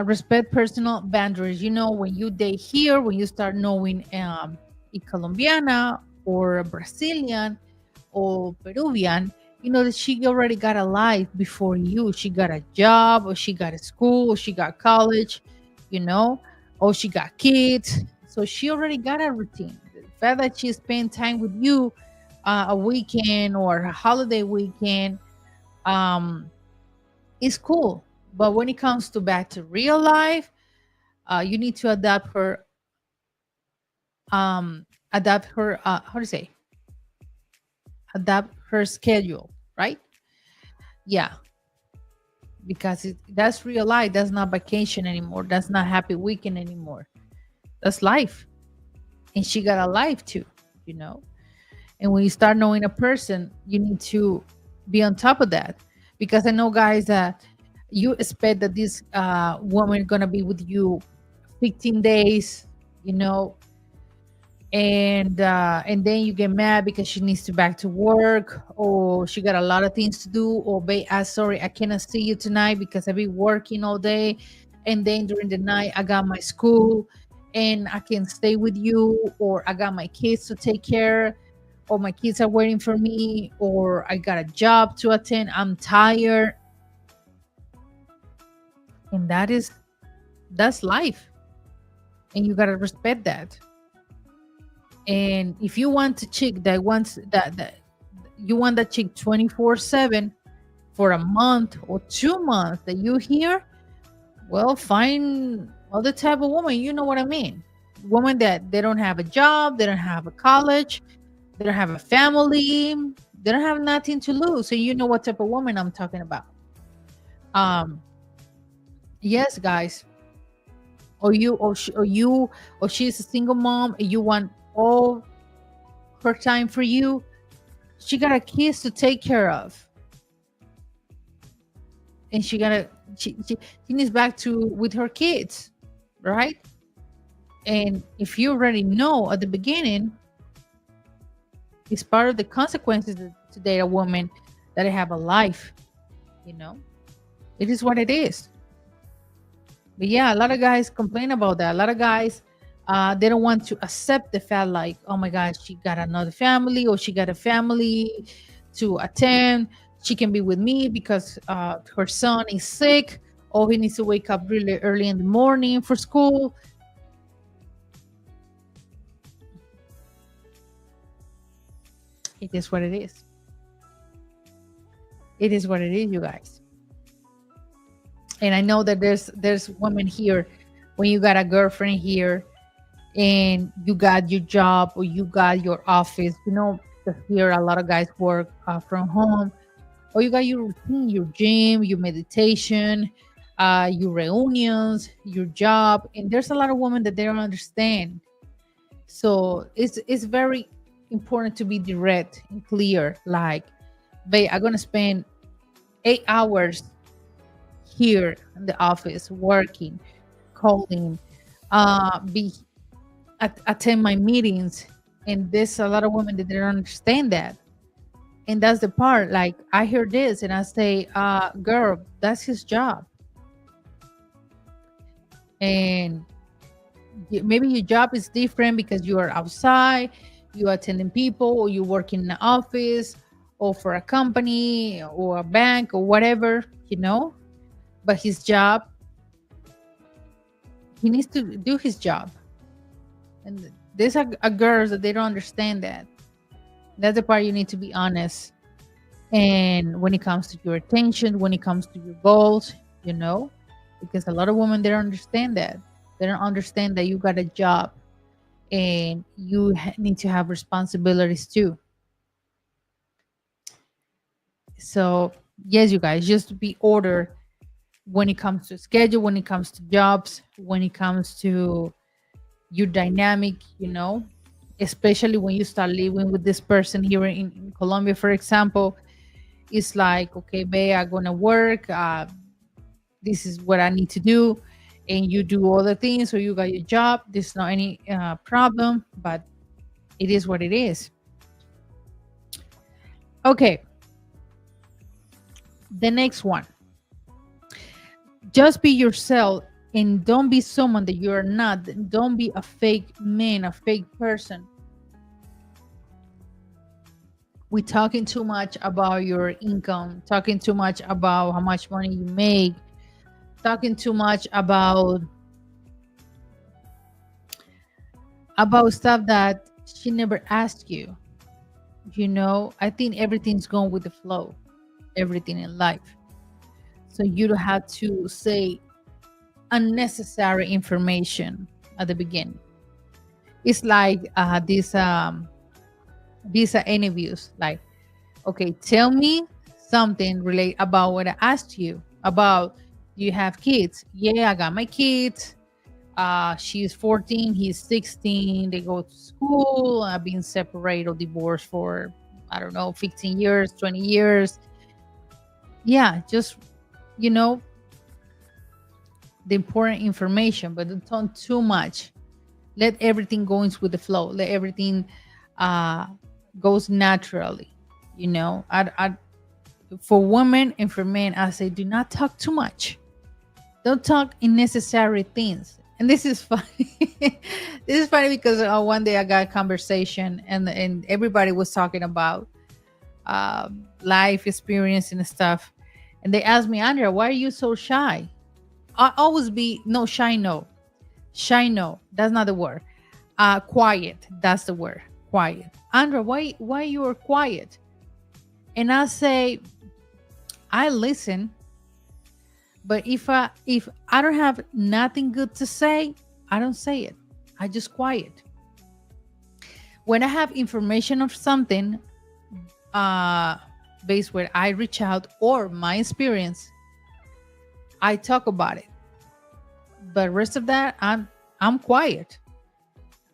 respect personal boundaries. When you date here, when you start knowing a Colombiana or a Brazilian or Peruvian, that she already got a life before you. She got a job, or she got a school, or she got college, or she got kids. So she already got a routine. The fact that she spent time with you a weekend or a holiday weekend is cool. But when it comes to back to real life, you need to how to say, adapt her schedule, right? Yeah, because that's real life. That's not vacation anymore. That's not happy weekend anymore. That's life. And she got a life too, you know. And when you start knowing a person, you need to be on top of that. Because I know, guys, that you expect that this woman gonna be with you 15 days, you know, and then you get mad because she needs to back to work, or she got a lot of things to do, or sorry, I cannot see you tonight because I've been working all day, and then during the night I got my school and I can stay with you, or I got my kids to take care, or my kids are waiting for me, or I got a job to attend, I'm tired. And that's life, and you got to respect that. And if you want a chick that wants that you want that chick 24/7 for a month or 2 months that you here, well, find other type of woman. You know what I mean? Woman that they don't have a job, they don't have a college, they don't have a family, they don't have nothing to lose. So you know what type of woman I'm talking about. Um, yes, guys. Or she's a single mom and you want all her time for you. She got a kids to take care of, and she needs back to with her kids, right? And if you already know at the beginning, it's part of the consequences to date a woman that I have a life. You know, it is what it is. But yeah, a lot of guys complain about that. A lot of guys, they don't want to accept the fact, like, oh my God, she got another family, or she got a family to attend. She can be with me because her son is sick, or he needs to wake up really early in the morning for school. It is what it is. It is what it is, you guys. And I know that there's women here, when you got a girlfriend here and you got your job or you got your office, you know, because here a lot of guys work from home, or you got your routine, your gym, your meditation, your reunions, your job, and there's a lot of women that they don't understand. So it's very important to be direct and clear. Like, babe, I'm gonna spend 8 hours here in the office working, calling, be attend my meetings, and there's a lot of women that don't understand that. And that's the part. Like, I hear this and I say, girl, that's his job. And maybe your job is different because you are outside, you are attending people, or you work in an office, or for a company or a bank or whatever, you know. But his job, he needs to do his job. And there's a girls that they don't understand that. That's the part you need to be honest. And when it comes to your attention, when it comes to your goals, you know, because a lot of women, they don't understand that. They don't understand that you got a job and you need to have responsibilities too. So yes, you guys, just be ordered when it comes to schedule, when it comes to jobs, when it comes to your dynamic, you know, especially when you start living with this person here in Colombia, for example. It's like, okay, babe, I'm gonna work. This is what I need to do, and you do all the things. So you got your job. There's not any problem, but it is what it is. Okay, the next one. Just be yourself and don't be someone that you're not. Don't be a fake man, a fake person. We talking too much about your income, talking too much about how much money you make, talking too much about stuff that she never asked you. You know, I think everything's going with the flow, everything in life. So you don't have to say unnecessary information at the beginning. It's like these interviews. Like, okay, tell me something relate about what I asked you about. Do you have kids? Yeah, I got my kids. She's 14, he's 16. They go to school. I've been separated or divorced for, I don't know, 15 years, 20 years. Yeah, just, you know, the important information, but don't talk too much. Let everything go with the flow. Let everything goes naturally. You know, for women and for men, I say, do not talk too much. Don't talk unnecessary things. And this is funny. This is funny because one day I got a conversation and everybody was talking about life experience and stuff. And they asked me, Andrea, why are you so shy? I always be shy. No, shy. No, that's not the word. Quiet. That's the word. Quiet. Andrea, why you are quiet? And I say, I listen. But if I don't have nothing good to say, I don't say it. I just quiet. When I have information of something, based where I reach out or my experience, I talk about it. But rest of that, I'm quiet.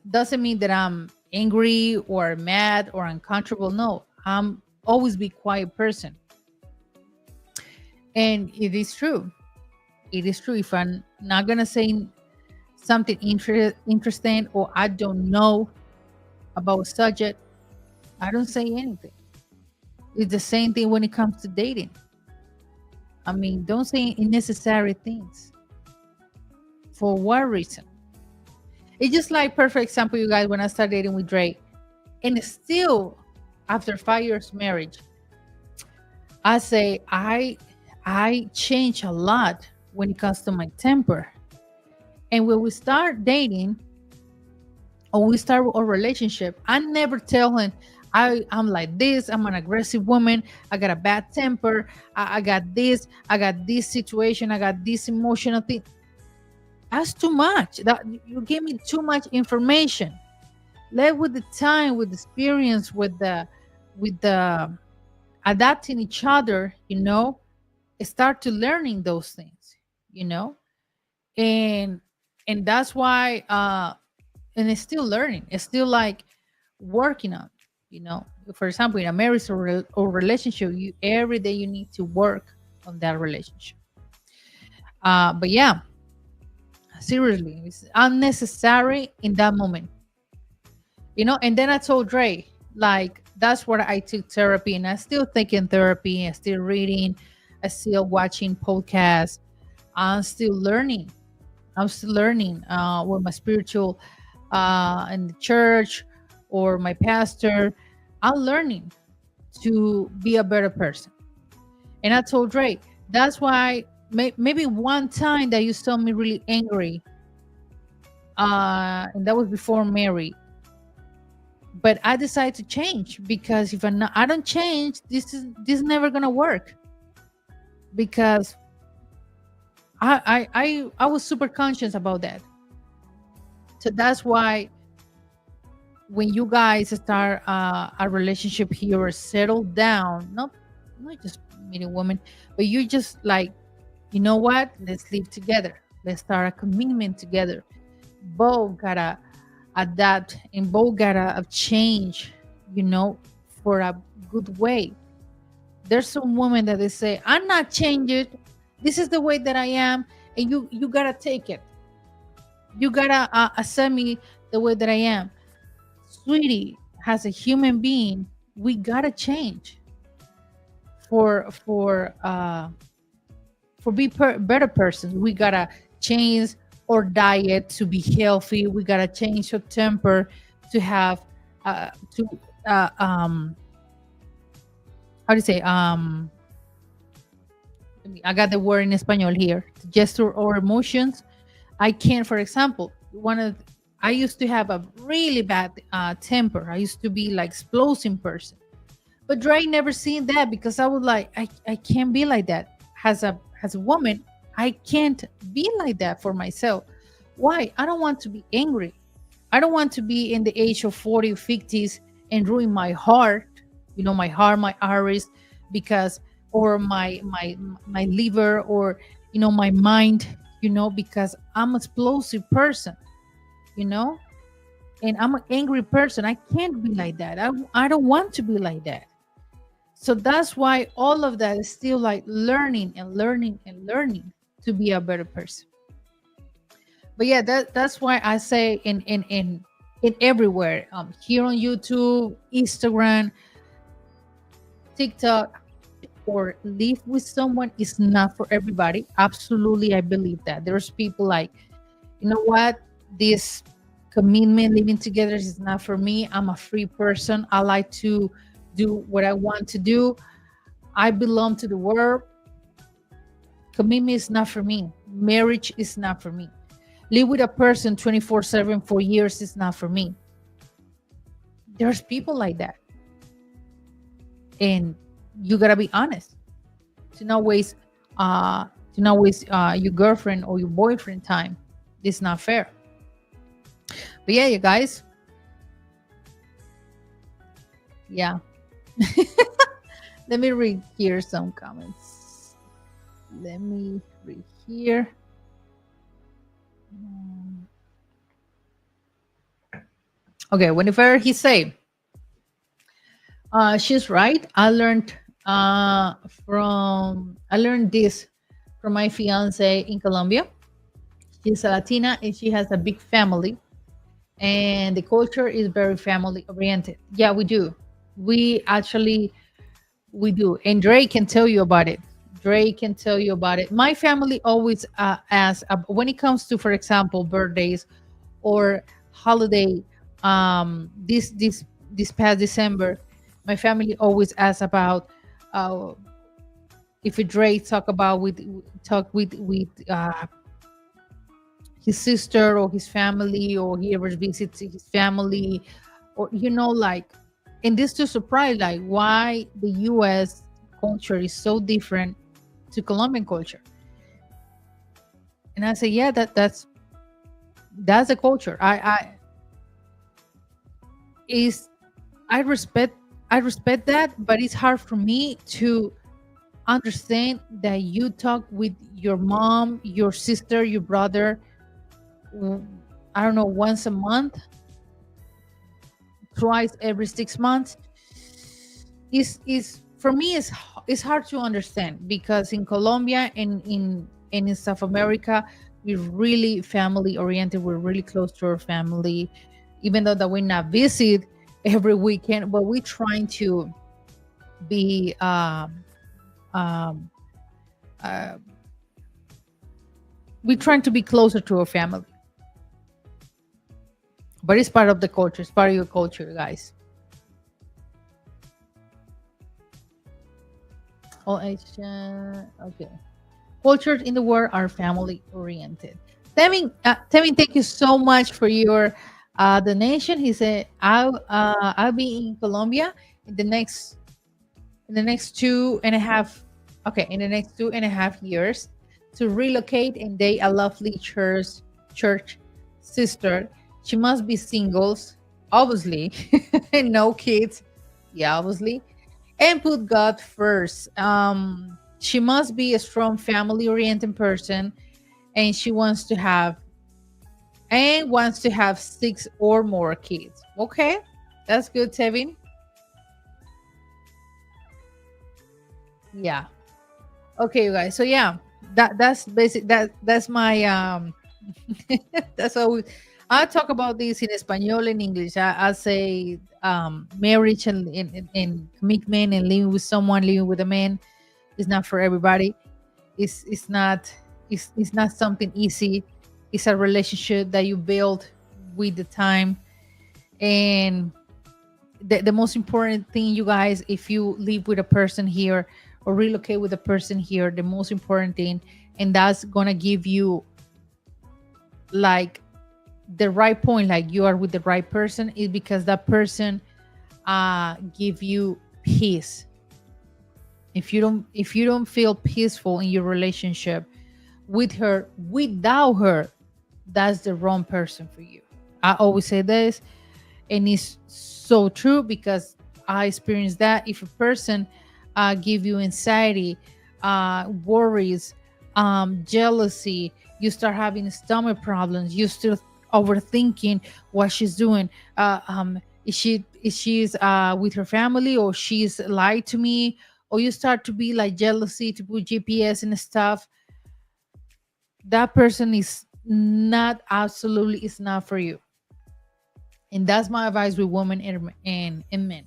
Doesn't mean that I'm angry or mad or uncomfortable. No, I'm always be quiet person. And it is true. It is true. If I'm not gonna say something interesting, or I don't know about a subject, I don't say anything. It's the same thing when it comes to dating. I mean, don't say unnecessary things. For what reason? It's just like perfect example, you guys, when I started dating with Drake. And still, after 5 years marriage, I say I change a lot when it comes to my temper. And when we start dating or we start a relationship, I never tell him I'm like this, I'm an aggressive woman, I got a bad temper, I got this, I got this situation, I got this emotional thing. That's too much. That you give me too much information. Let with the time, with the experience, with the adapting each other, start to learning those things, you know, and that's why and it's still learning. It's still like working on, you know. For example, in a marriage or relationship, you every day you need to work on that relationship. But yeah, seriously, it's unnecessary in that moment, you know. And then I told Dre, like, that's what I took therapy, and I still taking therapy, and still reading, I still watching podcasts, I'm still learning. I'm still learning with my spiritual in the church or my pastor. I'm learning to be a better person. And I told Dre, that's why maybe one time that you saw me really angry, and that was before Mary. But I decided to change, because if I don't change, this is never gonna work. Because I was super conscious about that. So that's why when you guys start a relationship here or settle down, not just meeting women, but you just like, you know what? Let's live together. Let's start a commitment together. Both gotta adapt and both gotta change, you know, for a good way. There's some women that they say, I'm not changing. This is the way that I am, and you gotta take it. You gotta accept me the way that I am. Sweetie, as a human being, we gotta change for better persons. We gotta change our diet to be healthy. We gotta change our temper to have to how do you say I got the word in Espanol here. To gesture our emotions. I can, for example, I used to have a really bad temper. I used to be like explosive person. But Dre never seen that, because I was like, I can't be like that. As a woman, I can't be like that for myself. Why? I don't want to be angry. I don't want to be in the age of 40 or 50s and ruin my heart, my heart, my arteries, because or my liver, or my mind, because I'm an explosive person, you know, and I'm an angry person. I can't be like that. I don't want to be like that. So that's why all of that is still like learning and learning and learning to be a better person. But yeah, that's why I say in everywhere, here on YouTube, Instagram, TikTok, or live with someone is not for everybody. Absolutely, I believe that. There's people like, you know what, this commitment, living together is not for me. I'm a free person. I like to do what I want to do. I belong to the world. Commitment is not for me. Marriage is not for me. Live with a person 24/7 for years is not for me. There's people like that. And you gotta be honest. To not waste your girlfriend or your boyfriend time. It's not fair. But yeah, you guys. Yeah. Let me read here some comments. Let me read here. Okay, whenever he say, She's right. I learned this from my fiance in Colombia. She's a Latina and she has a big family, and the culture is very family oriented. Yeah, we do. We actually we do, and Drake can tell you about it. Drake can tell you about it. My family always asks when it comes to, for example, birthdays or holiday. This past December, my family always asks about uh, if Drake talk with his sister or his family, or he ever visits his family, or like, and this to surprise, like, why the US culture is so different to Colombian culture. And I say, yeah, that's a culture. I is I respect that, but it's hard for me to understand that you talk with your mom, your sister, your brother, I don't know, once a month, twice every 6 months. Is For me, it's hard to understand, because in Colombia and in South America, we're really family oriented. We're really close to our family, even though that we not visit every weekend, but we're trying to be um, uh, we're trying to be closer to our family. But it's part of the culture. It's part of your culture, guys. All Asian. Okay. Cultures in the world are family oriented. Tevin, thank you so much for your donation. He said, I'll be in Colombia in the next 2.5, okay, in the next 2.5 years, to relocate and date a lovely church sister. She must be singles, obviously, and no kids. Yeah, obviously, and put God first. She must be a strong family oriented person, and she wants to have 6 or more kids. Okay, that's good, Tevin. Yeah. Okay, you guys. So yeah, that's basic. That's my that's always. I talk about this in Espanol and English. I say marriage and commitment and living with someone, living with a man is not for everybody. It's not it's not something easy. It's a relationship that you build with the time. And the most important thing, you guys, if you live with a person here or relocate with a person here, the most important thing, and that's gonna give you like the right point, like you are with the right person, is because that person give you peace. If you don't feel peaceful in your relationship with her, without her, that's the wrong person for you. I always say this, and it's so true, because I experienced that. If a person give you anxiety, worries, jealousy, you start having stomach problems, you still overthinking what she's doing. Is she's with her family, or she's lied to me, or you start to be like jealousy, to put GPS and stuff. That person is not, absolutely is not for you. And that's my advice with women and men.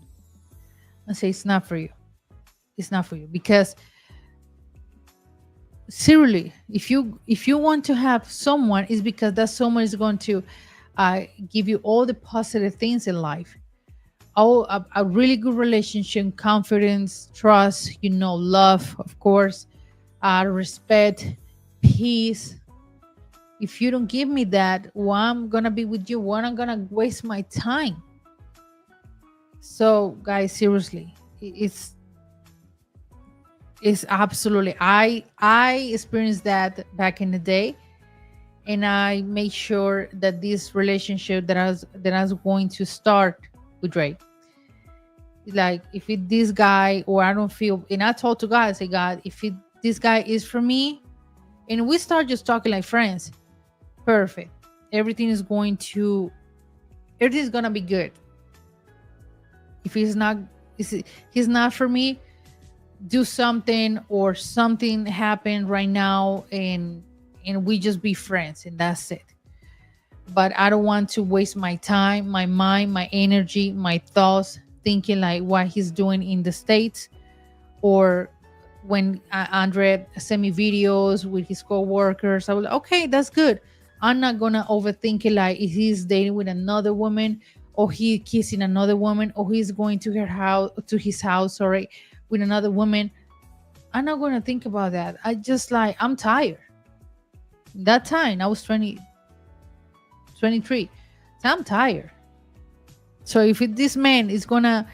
I say it's not for you. It's not for you, because seriously, if you want to have someone, it's because that someone is going to give you all the positive things in life. Oh, a really good relationship, confidence, trust, love, of course, respect, peace. If you don't give me that, why I'm gonna be with you? Why I'm gonna waste my time? So, guys, seriously, it's absolutely. I experienced that back in the day, and I made sure that this relationship that I was going to start with Drake, like, if this guy, or I don't feel, and I told to God, I say, God, if this guy is for me, and we start just talking like friends, perfect. Everything's gonna be good. If he's not for me, do something, or something happened right now, and we just be friends, and that's it. But I don't want to waste my time, my mind, my energy, my thoughts thinking like what he's doing in the States, or when Andre sent me videos with his co-workers, I was like, okay, that's good. I'm not gonna overthink it, like if he's dating with another woman, or he kissing another woman, or he's going to her house, to his house, sorry, with another woman. I'm not gonna think about that. I just like, I'm tired. That time I was 20, 23. So I'm tired. So if this man is gonna,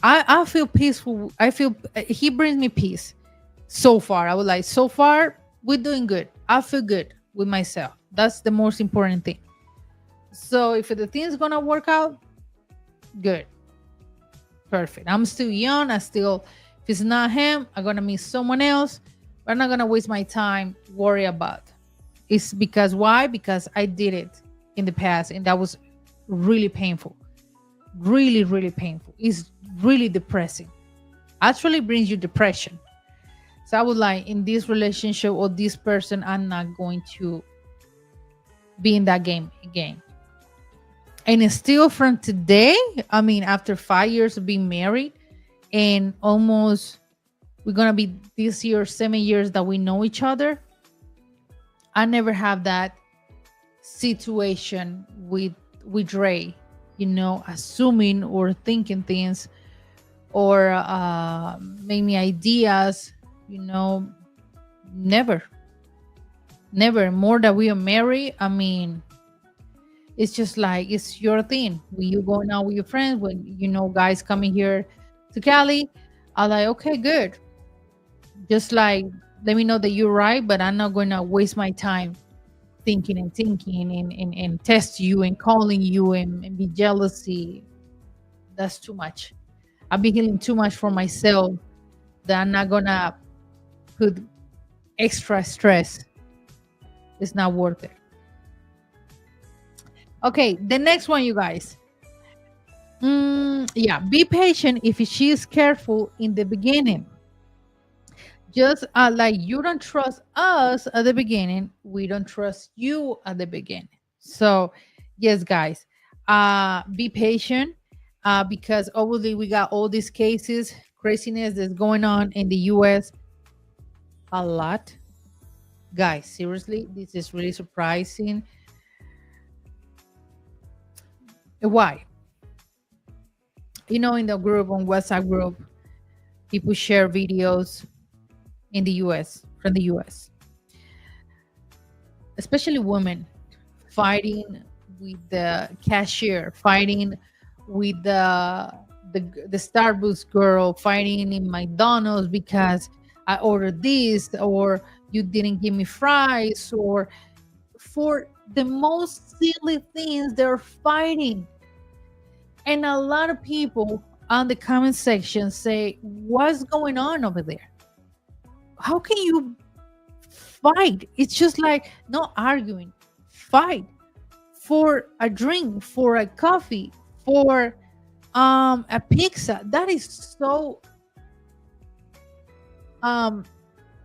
I feel peaceful. I feel he brings me peace. So far, I would like, so far we're doing good. I feel good with myself. That's the most important thing. So if the thing's gonna work out, good, perfect. I'm still young. I still, if it's not him, I'm gonna meet someone else. But I'm not gonna waste my time worry about. It's because why? Because I did it in the past, and that was really painful. Really, really painful. It's really depressing. Actually brings you depression. So I would like, in this relationship or this person, I'm not going to be in that game again. And it's still from today, I mean, after 5 years of being married, and almost we're gonna be this year 7 years that we know each other, I never have that situation with Ray, assuming or thinking things, or maybe ideas, never. More that we are married, I mean, it's just like, it's your thing. When you going out with your friends, when guys coming here to Cali, I'm like, okay, good. Just like, let me know that you're right, but I'm not going to waste my time thinking and test you and calling you and be jealousy. That's too much. I've been healing too much for myself that I'm not going to put extra stress. It's not worth it. Okay, the next one, you guys. Yeah, be patient if she is careful in the beginning. Just like you don't trust us at the beginning, we don't trust you at the beginning. So, yes, guys, be patient, because obviously we got all these cases, craziness that's going on in the U.S. a lot. Guys, seriously, this is really surprising. Why? In the group, on WhatsApp group, people share videos in the US, from the US, especially women fighting with the cashier, fighting with the Starbucks girl, fighting in McDonald's because I ordered this, or you didn't give me fries, or for the most silly things they're fighting. And a lot of people on the comment section say, what's going on over there? How can you fight? It's just like, not arguing, fight for a drink, for a coffee, for a pizza. That is so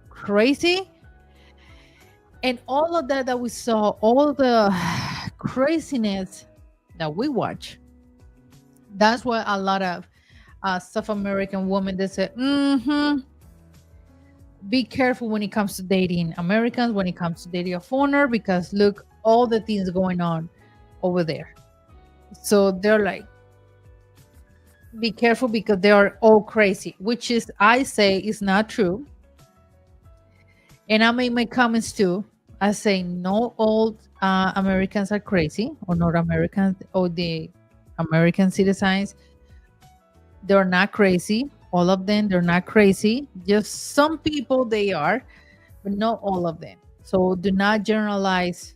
crazy. And all of that we saw, all the craziness that we watch, that's why a lot of South American women, they say, be careful when it comes to dating Americans, when it comes to dating a foreigner, because look, all the things going on over there. So they're like, be careful, because they are all crazy, which is, I say, is not true. And I make my comments too. I say, no, all Americans are crazy, or not Americans, or the American citizens. They're not crazy. All of them, they're not crazy. Just some people they are, but not all of them. So do not generalize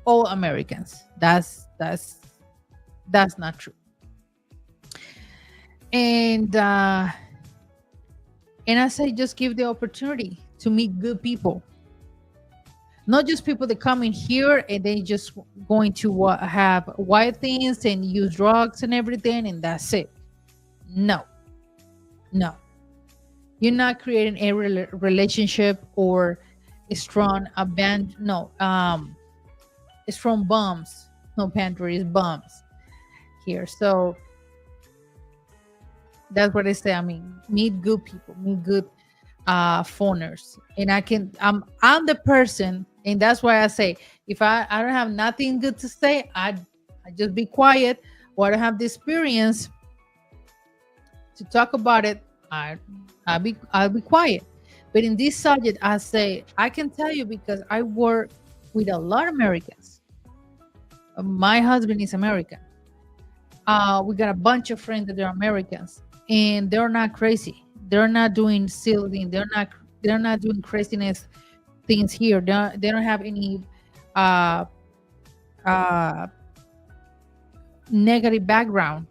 all Americans. That's not true. And I say, just give the opportunity to meet good people. Not just people that come in here and they just going to have white things and use drugs and everything, and that's it. No. No, you're not creating a relationship or a strong a band. No, it's from bums. No pantry is bums here. So that's what I say. I mean, meet good people, meet good phoners. And I'm the person, and that's why I say if I don't have nothing good to say, I just be quiet, or I don't have the experience to talk about it, I'll be quiet. But in this subject, I say I can tell you because I work with a lot of Americans. My husband is American. We got a bunch of friends that are Americans, and they're not crazy. They're not doing silly. They're not doing craziness things here. They don't have any uh, uh, negative background,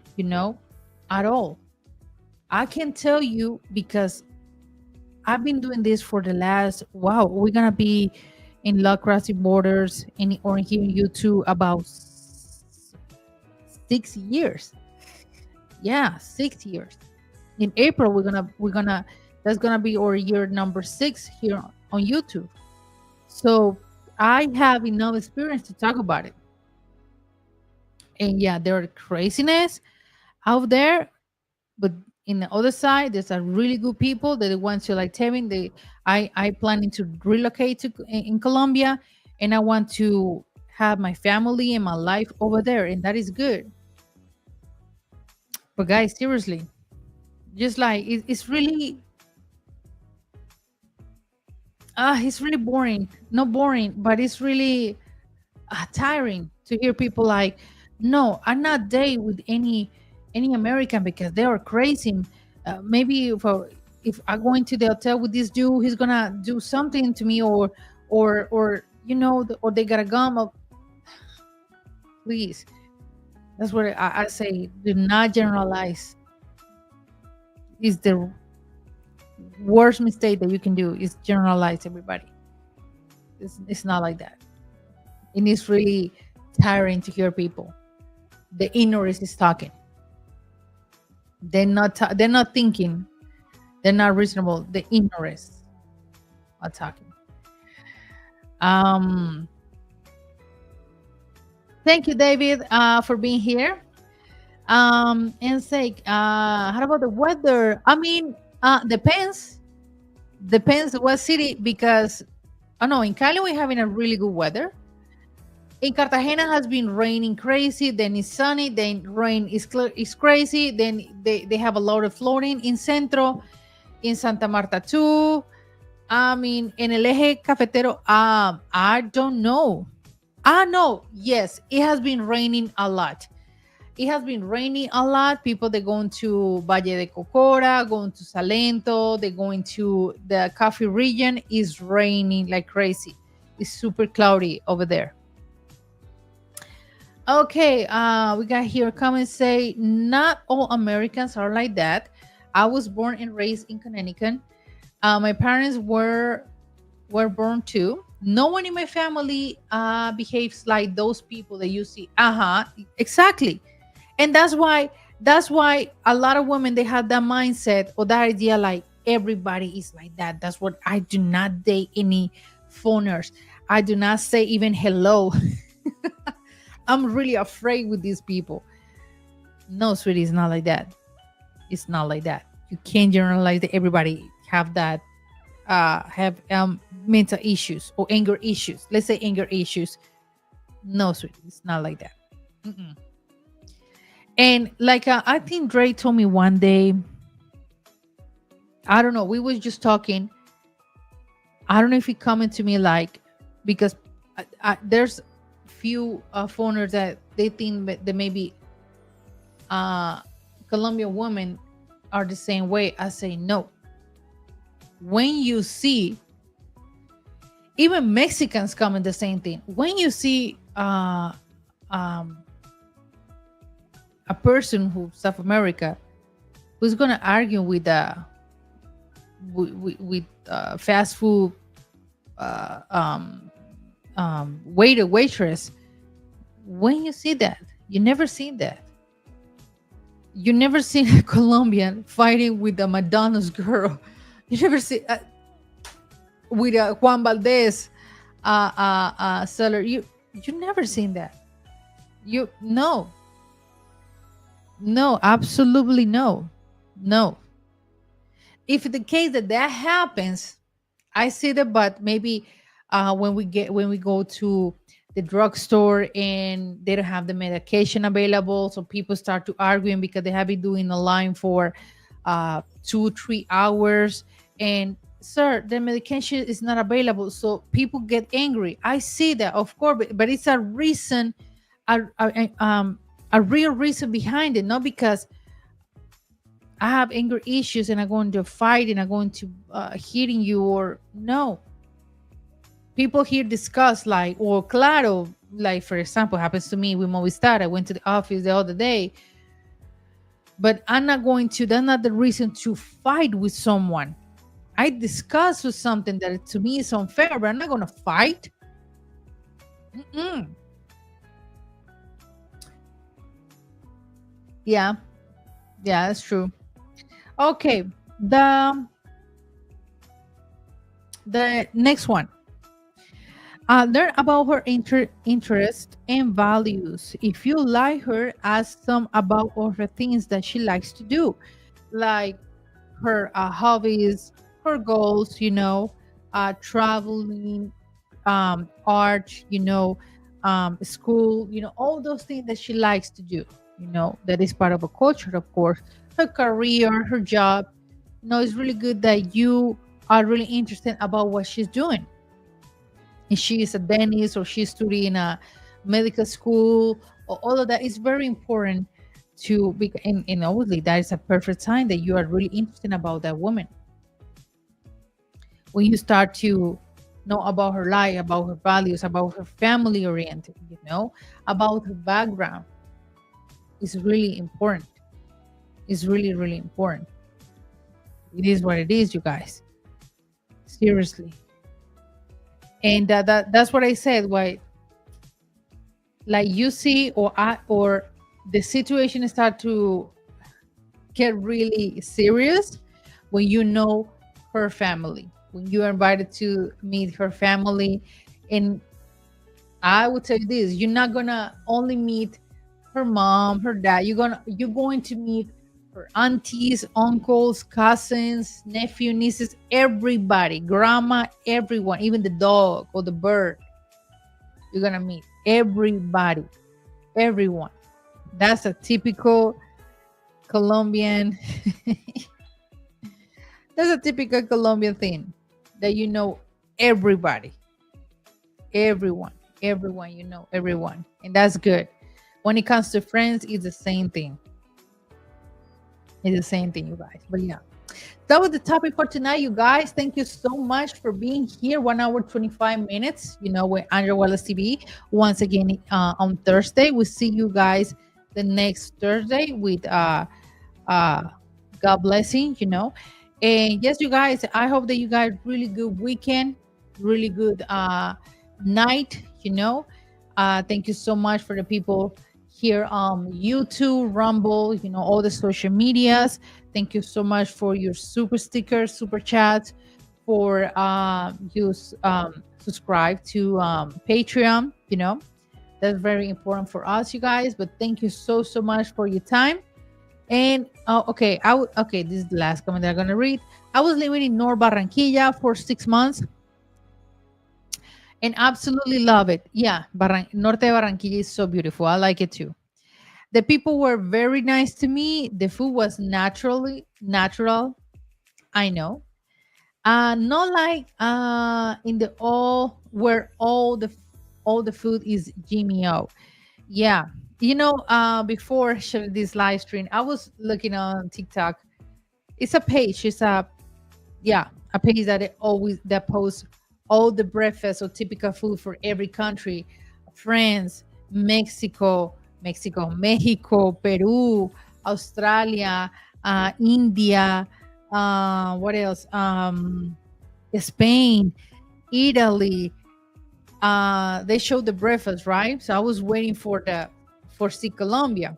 at all. I can tell you because I've been doing this for the last, wow, we're gonna be in Love Crossing Borders or here in YouTube about 6 years. Yeah, 6 years. In April, we're gonna that's gonna be our year number 6 here on YouTube. So I have enough experience to talk about it. And yeah, there are craziness out there, but in the other side, there's a really good people that want to like Tevin. I planning to relocate in Colombia, and I want to have my family and my life over there, and that is good. But guys, seriously, just like it's really boring. Not boring, but it's really tiring to hear people like, no, I'm not date with any American because they are crazy. Maybe if I go into the hotel with this dude, he's gonna do something to me, or or they got a gun up. Please, that's what I say. Do not generalize. Is the worst mistake that you can do is generalize everybody. It's not like that. And it's really tiring to hear people. The ignorance is talking. They're not thinking. They're not reasonable. The ignorance are talking. Um, Thank you, David, for being here. And say, how about the weather? I mean, depends what city, because I know in Cali we're having a really good weather. In Cartagena has been raining crazy, then it's sunny, then rain is crazy, then they have a lot of flooding in Centro, in Santa Marta too. I mean, in El Eje Cafetero, I don't know. No, yes, it has been raining a lot. It has been raining a lot. People they're going to Valle de Cocora, going to Salento, they're going to the coffee region. Is raining like crazy. It's super cloudy over there. Okay, we got here comments say not all Americans are like that. I was born and raised in Connecticut. My parents were born too. No one in my family behaves like those people that you see. Exactly. And that's why a lot of women they have that mindset or that idea like everybody is like that. That's what I do not date any phoners. I do not say even hello. I'm really afraid with these people. No, sweetie, it's not like that. It's not like that. You can't generalize that everybody have that have mental issues or anger issues. Let's say anger issues. No, sweetie, it's not like that. Mm-mm. And like I think Dre told me one day, I don't know, we was just talking. I don't know if he commented to me like, because there's few foreigners that they think that maybe Colombian women are the same way. I say no. When you see, even Mexicans comment the same thing. When you see a person who's South America who's gonna argue with fast food waiter waitress, when you see that, you never seen that. You never seen a Colombian fighting with a McDonald's girl. You never see with a Juan Valdez seller. You never seen that. You no, no, absolutely no, no. If the case that that happens, I see that, but maybe when we go to the drugstore and they don't have the medication available, so people start to arguing because they have been doing a line for 2 3 hours, and sir, the medication is not available, so people get angry. I see that, of course, but it's a reason, a real reason behind it, not because I have anger issues and I'm going to fight and I'm going to hitting you, or no. People here discuss like, or claro, like for example, happens to me with Movistar. I went to the office the other day, but I'm not going to. That's not the reason to fight with someone. I discuss with something that to me is unfair, but I'm not going to fight. Mm-mm. Yeah, yeah, that's true. Okay, the next one. Learn about her interest and values. If you like her, ask some about all the things that she likes to do, like her hobbies, her goals, traveling, art, school, all those things that she likes to do, that is part of a culture, of course. Her career, her job. It's really good that you are really interested about what she's doing. If she is a dentist or she's studying a medical school, or all of that is very important to be, and obviously that is a perfect sign that you are really interested about that woman. When you start to know about her life, about her values, about her family oriented, about her background, is really important. It's really, really important. It is what it is, you guys. Seriously. And that's what I said. Why, like you see, or the situation start to get really serious when you know her family, when you are invited to meet her family. And I would tell you this: you're not gonna only meet her mom, her dad. You're going to meet her aunties, uncles, cousins, nephew, nieces, everybody, grandma, everyone, even the dog or the bird. You're gonna meet everybody, everyone. That's a typical Colombian. That's a typical Colombian thing, that everybody, everyone, everyone, and that's good. When it comes to friends, it's the same thing. It's the same thing, you guys. But yeah, that was the topic for tonight, you guys. Thank you so much for being here. 1 hour, 25 minutes, with Andrew Wallace TV. Once again, on Thursday. We'll see you guys the next Thursday with God blessing. And yes, you guys, I hope that you guys really good weekend, really good night. Thank you so much for the people here on YouTube, Rumble, all the social medias. Thank you so much for your super stickers, super chats, for you subscribe to Patreon. That's very important for us, you guys. But thank you so much for your time. And okay, this is the last comment that I'm gonna read. I was living in North Barranquilla for 6 months and absolutely love it. Yeah, Norte de Barranquilla is so beautiful. I like it too. The people were very nice to me. The food was natural. I know. Not like in the where all the food is Jimmy O. Yeah. Before sharing this live stream, I was looking on TikTok. It's a page. It's a page that posts all the breakfast or typical food for every country: France, Mexico, Peru, Australia, India. What else? Spain, Italy. They showed the breakfast, right? So I was waiting for see Colombia.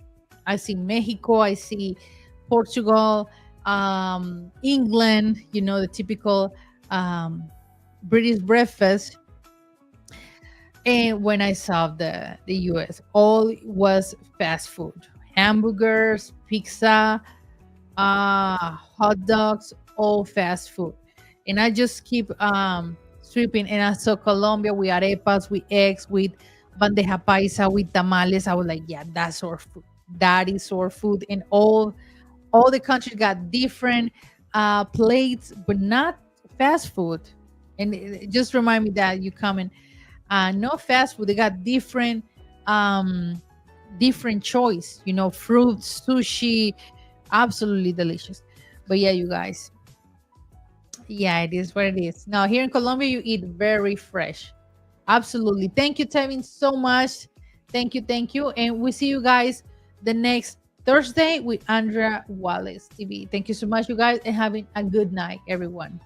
I see Mexico, I see Portugal, England, the typical British breakfast. And when I saw the US, all was fast food, hamburgers, pizza, hot dogs, all fast food. And I just keep sweeping. And I saw Colombia with arepas, with eggs, with bandeja paisa, with tamales. I was like, yeah, that's our food. That is our food. And all the countries got different plates, but not fast food. And it just remind me that you come in, no fast food. They got um, different choice. Fruits, sushi, absolutely delicious. But yeah, you guys, yeah, it is what it is. Now here in Colombia, you eat very fresh. Absolutely. Thank you, Tevin, so much. Thank you. And we see you guys the next Thursday with Andrea Wallace TV. Thank you so much, you guys, and having a good night, everyone.